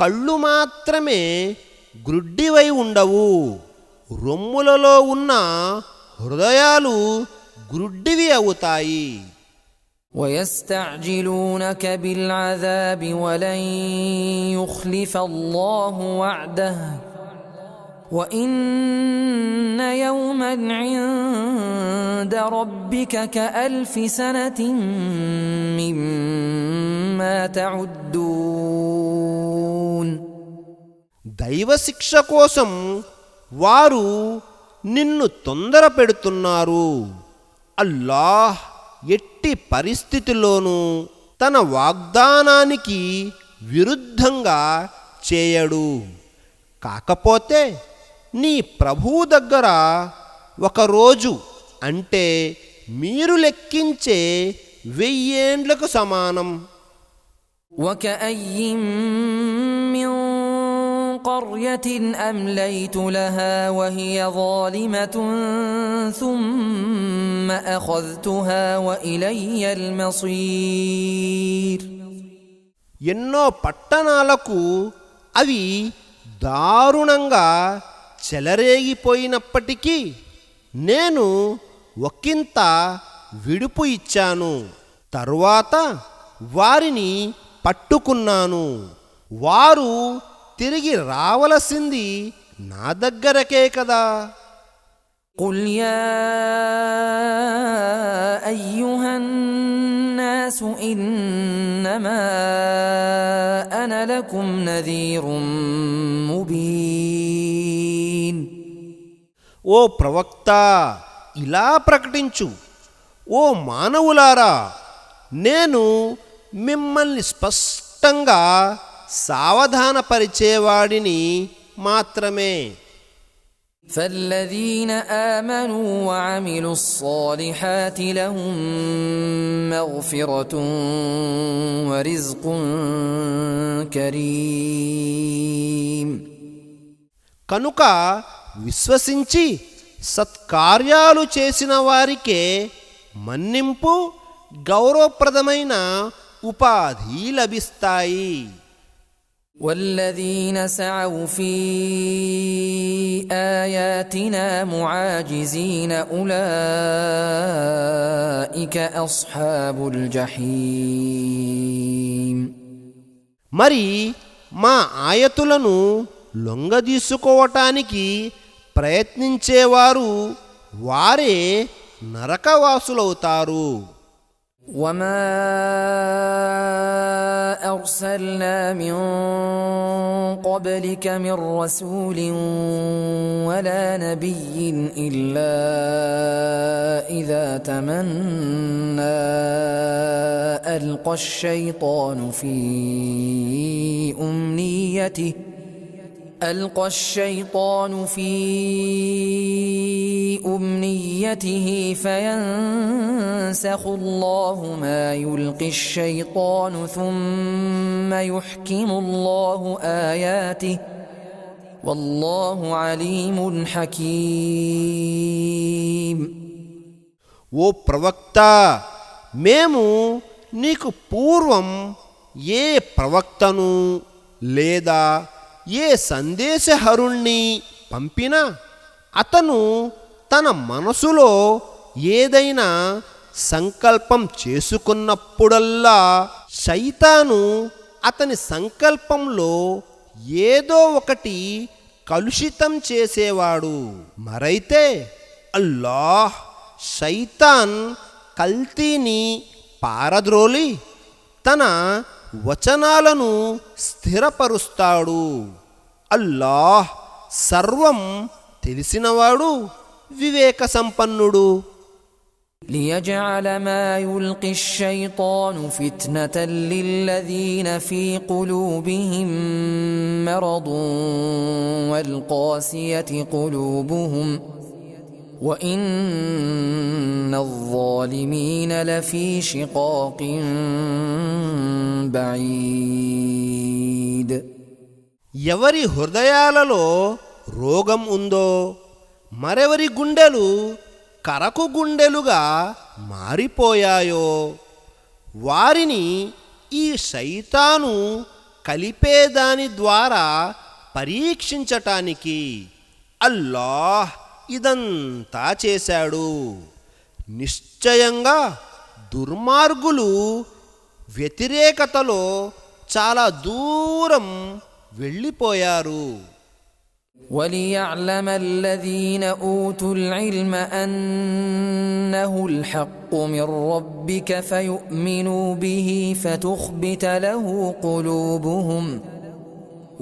S3: కళ్ళు మాత్రమే గ్రుడ్డివై ఉండవు, రొమ్ములలో ఉన్న హృదయాలు గ్రుడ్డివి అవుతాయి.
S2: ويستعجلونك بالعذاب ولن يخلف الله وعده وإن يوما عند ربك كألف سنة مما تعدون.
S3: దైవశిక్ష కోసం వారు నిన్ను తొందర పెడుతున్నారు. అల్లాహ్ ఎట్టి పరిస్థితిలోనూ తన వాగ్దానానికి విరుద్ధంగా చేయడు. కాకపోతే నీ ప్రభువు దగ్గర ఒకరోజు అంటే మీరు లెక్కించే 1000 ఏండ్లకు సమానం.
S2: وكأين من قرية أمليت لها وهي ظالمة ثم أخذتها وإلي المصير.
S3: ఎన్నో పట్టణాలకు అవి దారుణంగా చెలరేగిపోయినప్పటికీ నేను ఒకంత విడుపు ఇచ్చాను. తరువాత వారిని పట్టుకున్నాను. వారు తిరిగి రావలసింది నా దగ్గరకే కదా.
S2: قل يا أيها الناس إنما أنا لكم نذير مبين.
S3: ఓ ప్రవక్త, ఇలా ప్రకటించు, ఓ మానవులారా, నేను మిమ్మల్ని స్పష్టంగా సావధానపరిచేవాడిని మాత్రమే.
S2: فالذين آمنوا وعملوا الصالحات لهم مغفرة ورزق كريم.
S3: కనుక విశ్వసించి సత్కార్యాలు చేసిన వారికే మన్నింపు, గౌరవప్రదమైన ఉపాధి లభిస్తాయి.
S2: والذين سعوا في آياتنا معاجزين أولئك أصحاب الجحيم.
S3: మరి మా ఆయతులను లొంగదీసుకోవటానికి ప్రయత్నించేవారు వారే నరకవాసులవుతారు.
S2: وما أرسلنا من قبلك من رسول ولا نبي إلا إذا تمنى ألقى الشيطان في أمنيته فينسخ الله ما يلقي الشيطان ثم يحكم الله آياته والله عليم حكيم.
S3: ఓ ప్రవక్త, మేము నీకు పూర్వం ఏ ప్రవక్తను లేదా ఏ సందేశహరుణ్ణి పంపినా అతను తన మనసులో ఏదైనా సంకల్పం చేసుకున్నప్పుడల్లా శైతాను అతని సంకల్పంలో ఏదో ఒకటి కలుషితం చేసేవాడు. మరైతే అల్లాహ్ శైతాన్ కల్తీని పారద్రోలి తన వచనాలను స్థిరపరుస్తాడు. అల్లాహ్ సర్వం తెలిసినవాడు, వివేక సంపన్నుడు.
S2: ليجعل ما يلقي الشيطان فتنة للذين في قلوبهم مرض والقاسية قلوبهم وإن الظالمين لفي شقاق بعيد.
S3: ఎవరి హృదయాలలో రోగం ఉందో మరెవరి గుండెలు కరకు గుండెలుగా మారిపోయాయో వారిని ఈ శైతాను కలిపేదాని ద్వారా పరీక్షించటానికి అల్లాహ్ ఇదంతా చేశాడు. నిశ్చయంగా దుర్మార్గులు వ్యతిరేకతలో చాలా దూరం వెళ్ళిపోయారు.
S2: وَلِيَعْلَمَ الَّذِينَ أُوتُوا الْعِلْمَ أَنَّهُ الْحَقُّ مِنْ رَبِّكَ فَيُؤْمِنُوا بِهِ فَتُخْبِتَ لَهُ قُلُوبُهُمْ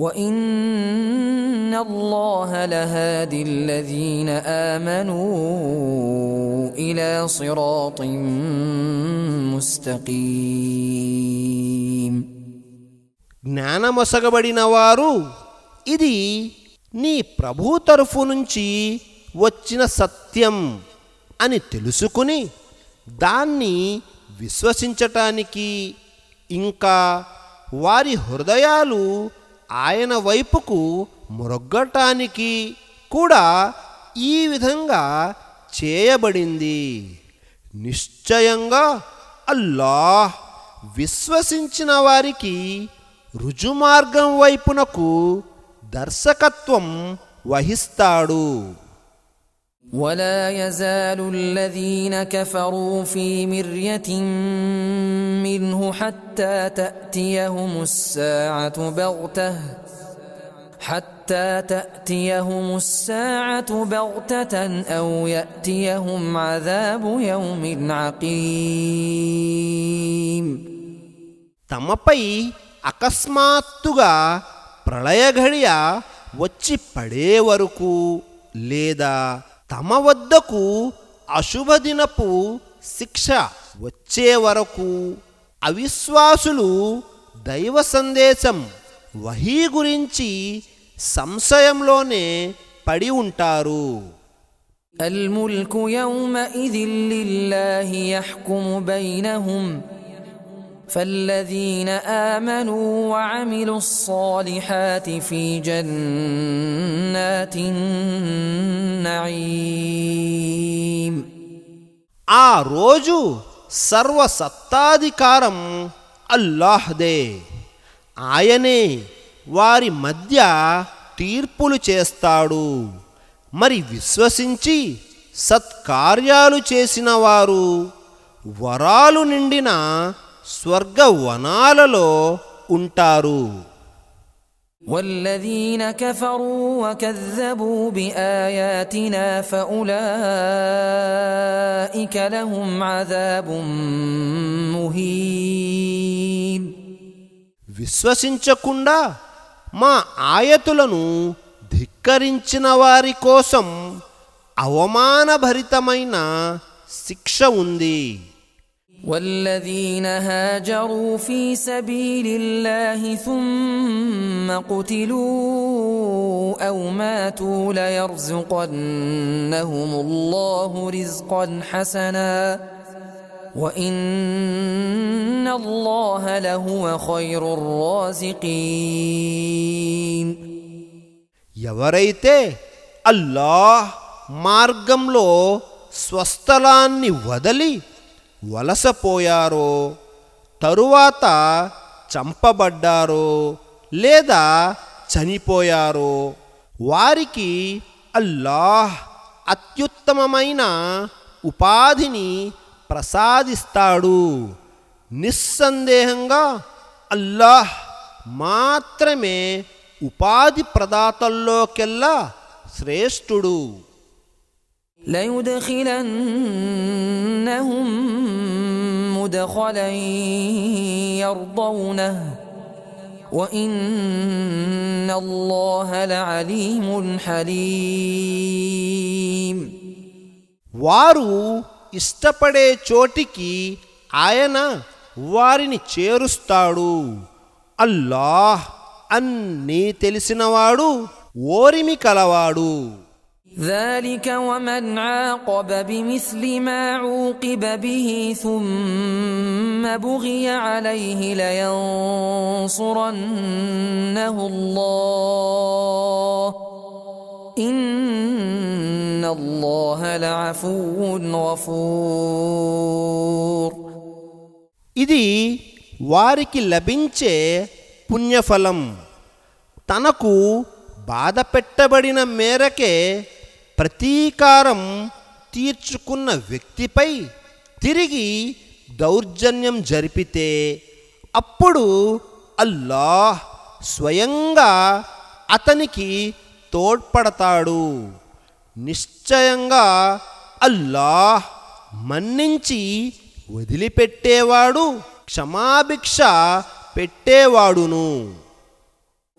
S2: وَإِنَّ اللَّهَ لَهَادِ الَّذِينَ آمَنُوا إِلَى صِرَاطٍ مُسْتَقِيمٍ.
S3: జ్ఞానమొసగబడిన వారు ఇది నీ ప్రభు తరఫు నుంచి వచ్చిన సత్యం అని తెలుసుకుని దాన్ని విశ్వసించటానికి ఇంకా వారి హృదయాలు ఆయన వైపుకు మొరగ్గటానికి కూడా ఈ విధంగా చేయబడింది. నిశ్చయంగా అల్లాహ్ విశ్వసించిన వారికి రుజుమార్గం వైపునకు దర్శకత్వం వహిస్తాడు.
S2: ولا يزال الذين كفروا في مرية منه حتى تأتيهم الساعة بغتة أو يأتيهم عذاب يوم عقيم.
S3: తమపై అకస్మాత్తుగా ప్రళయఘడియ వచ్చి పడే వరకు లేదా తమ వద్దకు అశుభదినపు శిక్ష వచ్చే వరకు అవిశ్వాసులు దైవ సందేశం వహీ గురించి సంశయంలోనే పడి ఉంటారు.
S2: الملك يومئذ لله يحكم بينهم فالذين آمنوا وعملوا الصالحات في جنات النعيم.
S3: ఆ రోజు సర్వసత్తాధికారం అల్లాహ్దే. ఆయనే వారి మధ్య తీర్పులు చేస్తాడు. మరి విశ్వసించి సత్కార్యాలు చేసిన వారు వరాలు నిండిన స్వర్గవనాలలో ఉంటారు.
S2: والذين كفروا وكذبوا بآياتنا فأولئك لهم عذاب مهين.
S3: విశ్వసించకుండా మా ఆయతులను ధిక్కరించిన వారి కోసం అవమానభరితమైన శిక్ష ఉంది.
S2: والذين هاجروا في سبيل الله ثم قتلوا أو ماتوا ليرزقنهم الله رزقا حسنا وإن الله لهو خير الرازقين.
S3: ఎవరైతే అల్లాహ్ మార్గంలో స్వస్థలాన్ని వదలి వలసపోయారో తరువాత చంపబడ్డారో లేదా చనిపోయారో వారికి అల్లాహ్ అత్యుత్తమమైన ఉపాధిని ప్రసాదిస్తాడు. నిస్సందేహంగా అల్లాహ్ మాత్రమే ఉపాధి ప్రదాతల్లోకెల్లా శ్రేష్ఠుడు.
S2: ليدخلنهم مدخلا يرضونه وإن الله لعليم حليم.
S3: వారు ఇష్టపడే చోటికి ఆయన వారిని చేరుస్తాడు. అల్లాహ్ అన్నీ తెలిసినవాడు, ఓరిమి కలవాడు.
S2: ذلك ومن عاقب بمثل ما عوقب به ثم بغي عليه لينصرنه الله إن الله لعفو غفور.
S3: ఇది వారికి లభించే పుణ్యఫలం. తనకు బాధ పెట్టబడిన మేరకే ప్రతీకారం తీర్చుకున్న వ్యక్తిపై తిరిగి దౌర్జన్యం జరిపితే అప్పుడు అల్లాహ్ స్వయంగా అతనికి తోడ్పడతాడు. నిశ్చయంగా అల్లాహ్ మన్నించి వదిలిపెట్టేవాడు, క్షమాభిక్ష పెట్టేవాడును.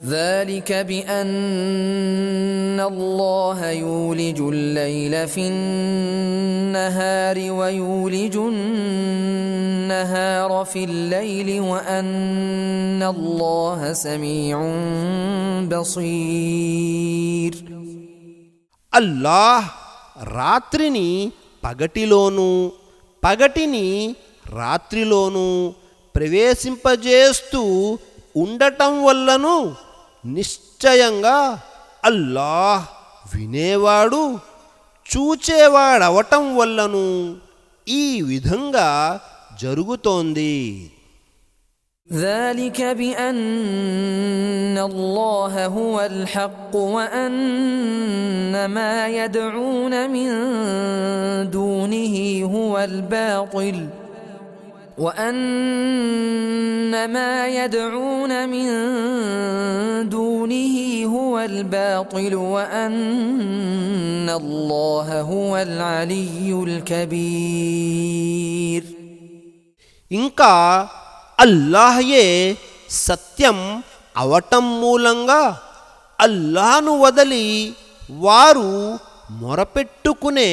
S2: ذلك بأن الله يولج الليل في النهار ويولج النهار في الليل وأن الله سميع بصير.
S3: అల్లాహ్ రాత్రిని పగటిలోను, పగటిని రాత్రిలోను ప్రవేశింపజేస్తూ ఉండటం వల్లను నిశ్చయంగా అల్లాహ్ వినేవాడు, చూచేవాడవటం వల్లను ఈ విధంగా జరుగుతోంది.
S2: ذلك بأن الله هو الحق وأن ما يدعون من دونه هو الباطل وأن ما يدعون من دونه هو الباطل وأن الله هو العلي الكبير.
S3: ఇంకా అల్లాహయే సత్యం అవటం మూలంగా అల్లాహను వదలి వారు మొరపెట్టుకునే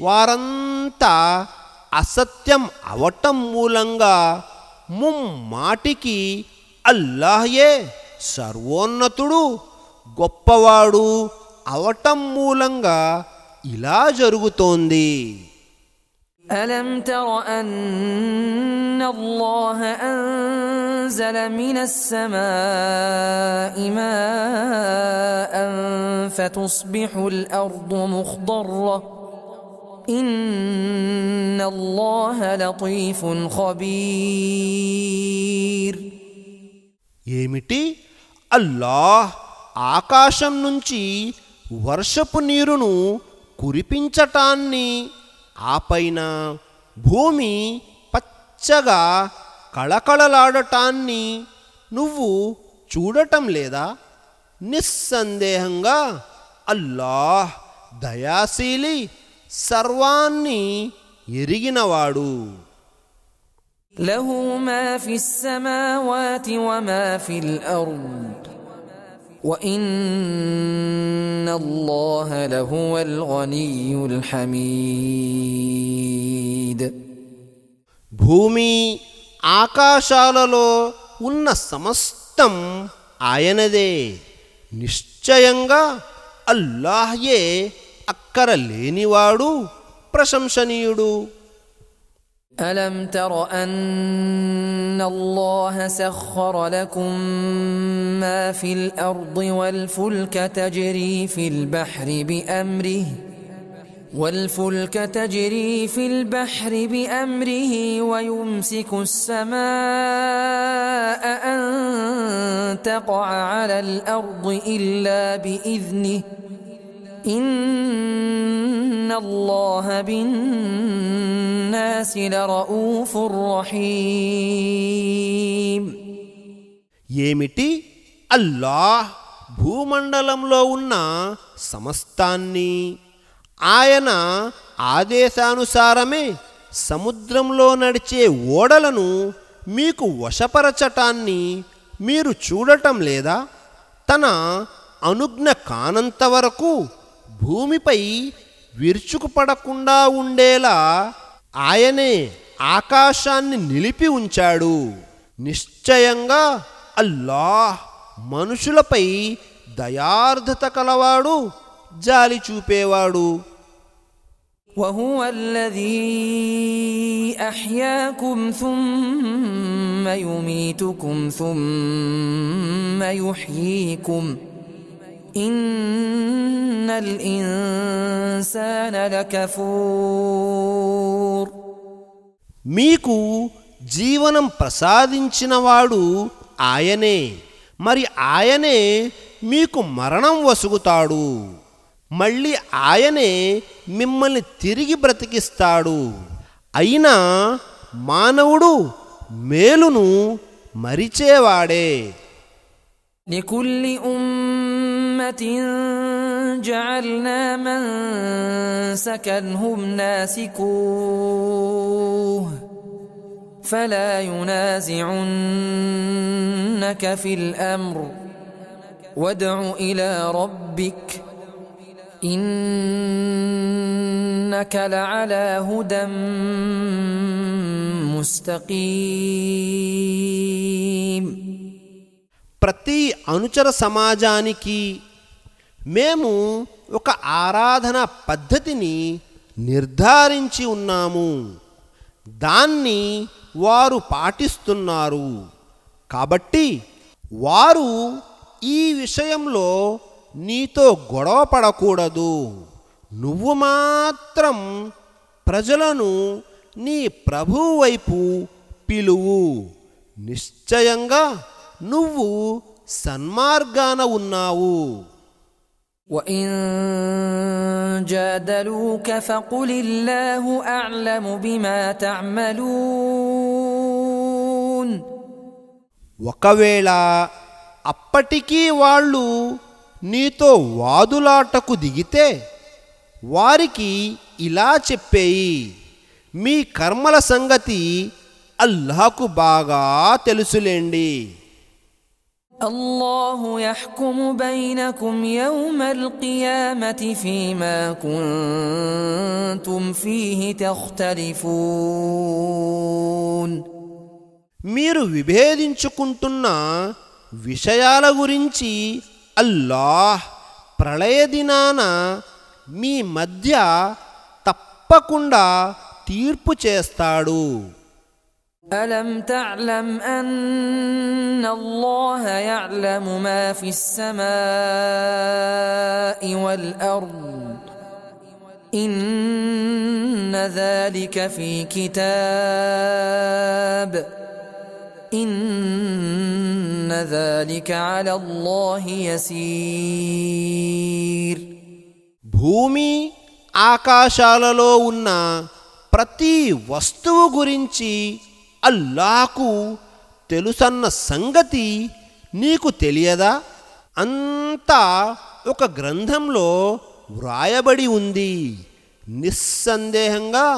S3: వారంతా అసత్యం అవటం మూలంగా ముమ్మాటికి అల్లాహయే సర్వోన్నతుడు, గొప్పవాడు అవటం మూలంగా ఇలా జరుగుతోంది.
S2: ألم تر أن الله أنزل من السماء ماء فتصبح الأرض مخضرة إن الله لطيف خبير.
S3: ఏమిటి? అల్లాహ్ ఆకాశం నుంచి వర్షపు నీరును కురిపించటాన్ని, ఆపైన భూమి పచ్చగా కళకళలాడటాన్ని నువ్వు చూడటం లేదా? నిస్సందేహంగా అల్లాహ్ దయాశీలి, సర్వాన్ని ఎరిగినవాడు.
S2: లహు మా ఫిస్ సమావాతి వమా ఫిల్ అర్ద్ وإن الله لهو الغني الحميد.
S3: భూమి ఆకాశాలలో ఉన్న సమస్తం ఆయనదే. నిశ్చయంగా అల్లాహ్యే అక్కర లేనివాడు, ప్రశంసనీయుడు.
S2: ألم تر أن الله سخر لكم ما في الأرض والفلك تجري في البحر بأمره ويمسك السماء أن تقع على الأرض إلا بإذنه إن الله بالناس لرؤوف رحيم.
S3: ఏమిటి? అల్లాహ్ భూమండలంలో ఉన్న సమస్తాన్ని ఆయన ఆదేశానుసారమే సముద్రంలో నడిచే ఓడలను మీకు వశపరచటాన్ని మీరు చూడటం లేదా? తన అనుజ్ఞ కానంత వరకు భూమిపై విరుచుకుపడకుండా ఉండేలా ఆయనే ఆకాశాన్ని నిలిపి ఉంచాడు. నిశ్చయంగా అల్లాహ్ మనుషులపై దయార్ధత కలవాడు, జాలి చూపేవాడు.
S2: وهو الذي أحياكم ثم يميتكم ثم يحييكم إن الإنسان لكفور
S3: మీకు జీవనం ప్రసాదించినవాడు ఆయనే, మరి ఆయనే మీకు మరణం వసుగుతాడు, మళ్ళీ ఆయనే మిమ్మల్ని తిరిగి బ్రతికిస్తాడు. అయినా మానవుడు మేలును మరిచేవాడే.
S2: لكل أمة جعلنا منسكا هم ناسكوه فلا ينازعنك في الأمر وادع إلى ربك إنك لعلى هدى مستقيم.
S3: ప్రతి అనుచర సమాజానికి మేము ఒక ఆరాధన పద్ధతిని నిర్ధారించి ఉన్నాము, దాన్ని వారు పాటిస్తున్నారు. కాబట్టి వారు ఈ విషయంలో నీతో గొడవ పడకూడదు. నువ్వు మాత్రం ప్రజలను నీ ప్రభువు వైపు పిలువు. నిశ్చయంగా నువ్వు సన్మార్గాన ఉన్నావు.
S2: وإن جادلوك فقل الله أعلم بما تعملون.
S3: ఒకవేళ అప్పటికీ వాళ్ళు నీతో వాదులాటకు దిగితే వారికి ఇలా చెప్పేయి, మీ కర్మల సంగతి అల్లాహకు బాగా తెలుసులేండి.
S2: الله يحكم بينكم يوم القيامة فيما كنتم فيه تختلفون.
S3: మీరు విభేదించుకుంటున్న విషయాల గురించి అల్లాహ్ ప్రళయ దినాన మీ మధ్య తప్పకుండా తీర్పు చేస్తాడు.
S2: ألم تعلم أن الله يعلم ما في السماء والأرض إن ذلك في كتاب إن ذلك على الله يسير.
S3: భూమి ఆకాశాలలో ఉన్న ప్రతి వస్తువు గురించి అల్లాహకు తెలుసన్న సంగతి నీకు తెలియదా? అంతా ఒక గ్రంథంలో వ్రాయబడి ఉంది. నిస్సందేహంగా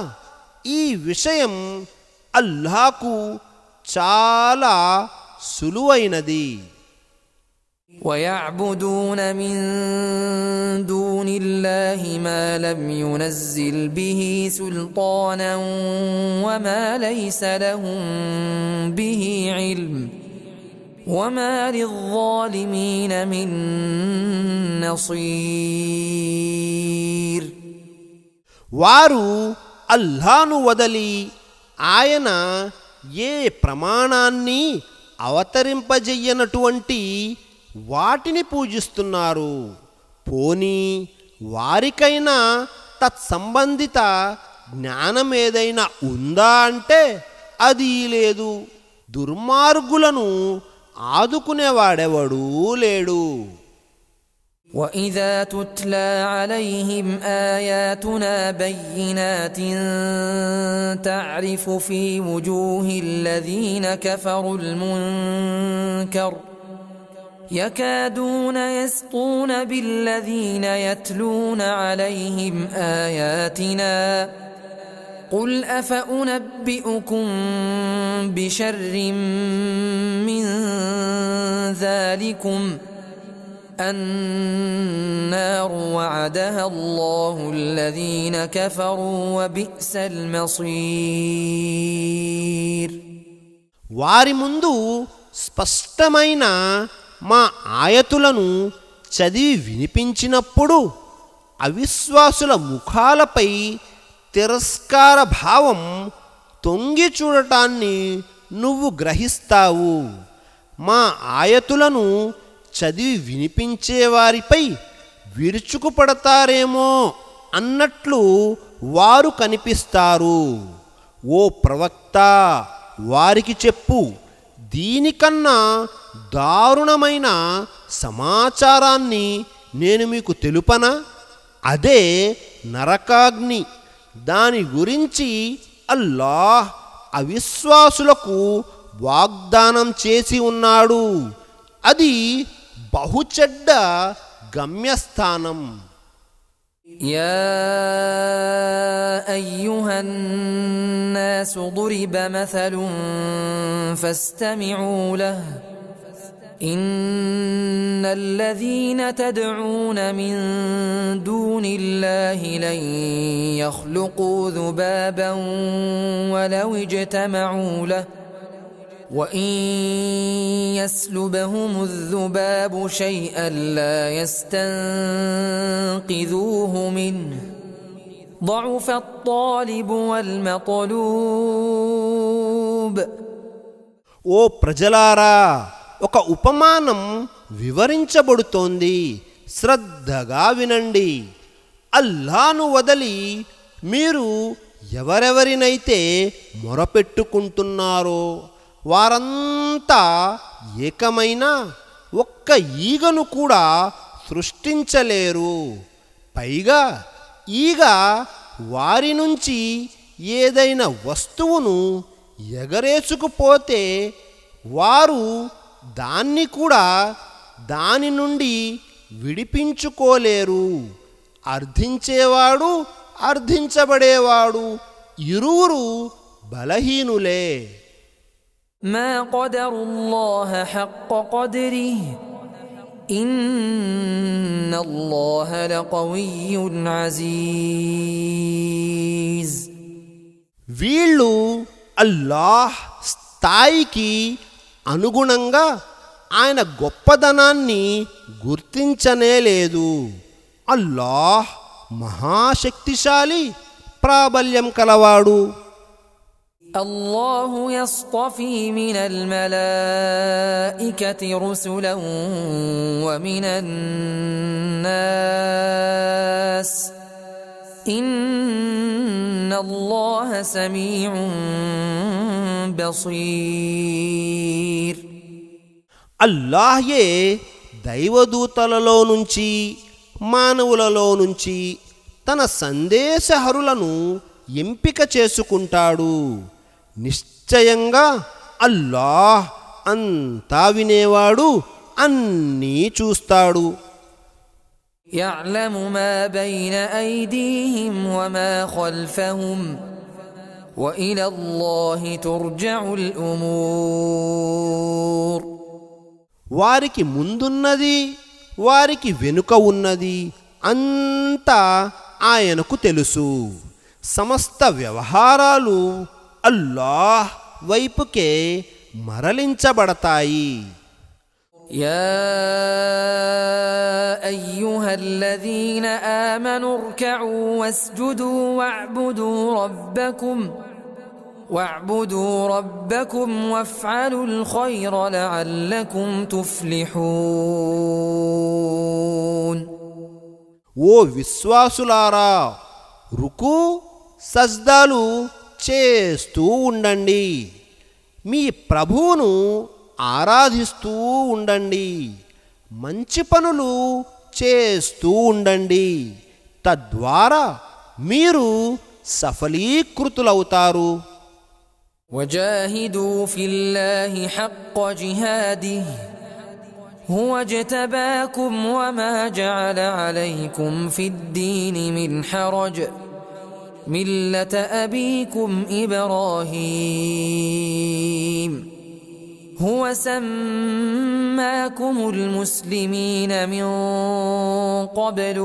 S3: ఈ విషయం అల్లాహకు చాలా సులువైనది.
S2: ويعبدون من دون الله ما لم ينزل به سلطانا وما ليس لهم به علم وما للظالمين من نصير.
S3: వారు అల్లాహ్ను వదలి ఆయన ఏ ప్రమాణాన్ని అవతరింపజెయ్యనటువంటి వాటిని పూజిస్తున్నారు. పోనీ వారికైనా తత్సంబంధిత జ్ఞానం ఏదైనా ఉందా అంటే అది లేదు. దుర్మార్గులను ఆదుకునేవాడెవడూ లేడు.
S2: وإذا تتلى عليهم آياتنا بينات تعرف في وجوه الذين كفروا المنكر يكادون يسطون بالذين يتلون عليهم آياتنا قل أفأنبئكم بشر من ذلكم النار وعدها الله الذين كفروا وبئس المصير.
S3: వారి ముందు స్పష్టమైన మా ఆయతులను చదివి వినిపించినప్పుడు అవిశ్వాసుల ముఖాలపై తిరస్కార భావం తొంగి చూడటాన్ని నువ్వు గ్రహిస్తావు. మా ఆయతులను చదివి వినిపించేవారిపై విరుచుకుపడతారేమో అన్నట్లు వారు కనిపిస్తారు. ఓ ప్రవక్త, వారికి చెప్పు, దీనికన్నా దారుణమైన సమాచారాన్ని నేను మీకు తెలుపనా? అదే నరకాగ్ని. దాని గురించి అల్లాహ్ అవిశ్వాసులకు వాగ్దానం చేసి ఉన్నాడు. అది బహుచెడ్డ గమ్యస్థానం.
S2: يا أيها الناس ضرب مثل فاستمعوا له إن الذين تدعون من دون الله لن يخلقوا ذبابا ولو اجتمعوا له وإن يسلبهم الذباب شيئا لا يستنقذوه منه ضعف الطالب والمطلوب.
S3: ఓ ప్రజలారా, ఒక ఉపమానం వివరించబడుతోంది, శ్రద్ధగా వినండి. అల్లాను వదలి మీరు ఎవరెవరినైతే మొరపెట్టుకుంటున్నారో వారంతా ఏకమైన ఒక్క ఈగను కూడా సృష్టించలేరు. పైగా ఈగ వారి నుంచి ఏదైనా వస్తువును ఎగరేసుకుపోతే వారు దాన్ని కూడా దాని నుండి విడిపించుకోలేరు. అర్థించేవాడు, అర్థించబడేవాడు ఇరువురు బలహీనులే.
S2: ما قدر الله حق قدره إن الله لقوي عزيز.
S3: వీళ్ళు అల్లాహ్ స్థాయికి అనుగుణంగా ఆయన గొప్పదనాన్ని గుర్తించనేలేదు. అల్లాహ్ మహాశక్తిశాలి, ప్రాబల్యం కలవాడు.
S2: الله يصطفي من الملائكة رسلا ومن الناس إن الله سميع بصير.
S3: అల్లాహే దైవదూతలలో నుంచి మానవులలో నుంచి తన సందేశహరులను ఎంపిక చేసుకుంటాడు. నిశ్చయంగా అల్లాహ్ అంతా వినేవాడు, అన్నీ చూస్తాడు.
S2: يعلم ما بين أيديهم وما خلفهم وإلى الله ترجع الأمور.
S3: వారికి ముందున్నది, వారికి వెనుక ఉన్నది అంతా ఆయనకు తెలుసు. సమస్త వ్యవహారాలు అల్లాహ్ వైపుకే మరలించబడతాయి.
S2: يا أيها الذين آمنوا اركعوا واسجدوا واعبدوا ربكم وافعلوا الخير لعلكم تفلحون.
S3: ఓ విశ్వాసులారా, రుకు సజ్దాలు చేస్తూ ఉండండి, మీ ప్రభువును ఆరాధిస్తూ ఉండండి, మంచి పనులు చేస్తూ ఉండండి, తద్వారా మీరు సఫలీకృతులవుతారు.
S2: وجاهدوا في الله حق جهاده هو اجتباكم وما جعل عليكم في الدين من حرج ملة أبيكم إبراهيم هو سماكم المسلمين من قبل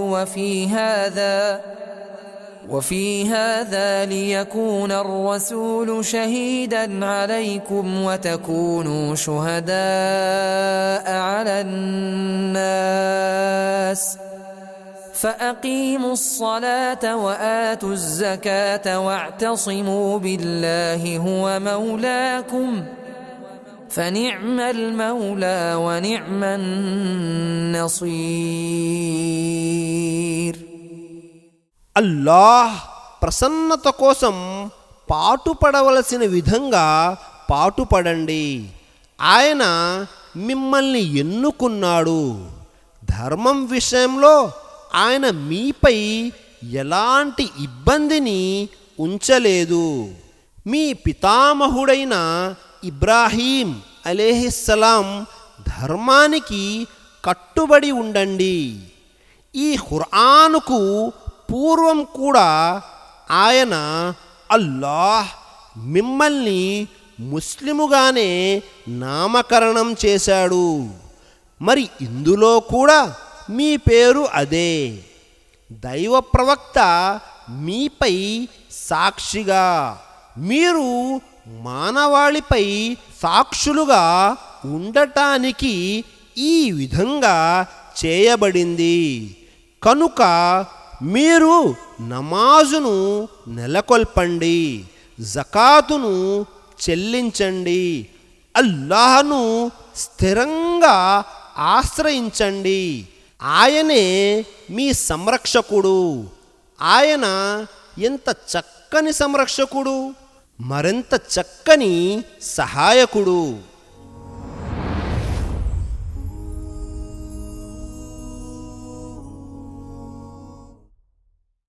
S2: وفي هذا ليكون الرسول شهيدا عليكم وتكونوا شهداء على الناس فأقيموا الصلاة وآتوا الزكاة واعتصموا بالله هو مولاكم فنعم المولى ونعم النصير.
S3: అల్లాహ్ ప్రసన్నత కోసం పాటుపడవలసిన విధంగా పాటుపడండి. ఆయన మిమ్మల్ని ఎన్నుకున్నాడు. ధర్మం విషయంలో ఆయన మీపై ఎలాంటి ఇబ్బందిని ఉంచలేదు. మీ పితామహుడైన ఇబ్రాహీం అలైహిస్సలాం ధర్మానికి కట్టుబడి ఉండండి. ఈ ఖురానుకు పూర్వం కూడా ఆయన అల్లాహ్ మిమ్మల్ని ముస్లిముగానే నామకరణం చేశాడు. మరి ఇందులో కూడా మీ పేరు అదే. దైవ ప్రవక్త మీపై సాక్షిగా, మీరు మానవాళిపై సాక్షులుగా ఉండటానికి ఈ విధంగా చేయబడింది. కనుక మీరు నమాజును నెలకొల్పండి, జకాతును చెల్లించండి, అల్లాహ్ను స్థిరంగా ఆశ్రయించండి. ఆయనే మీ సంరక్షకుడు. ఆయన ఎంత చక్కని సంరక్షకుడు, మరింత చక్కని సహాయకుడు.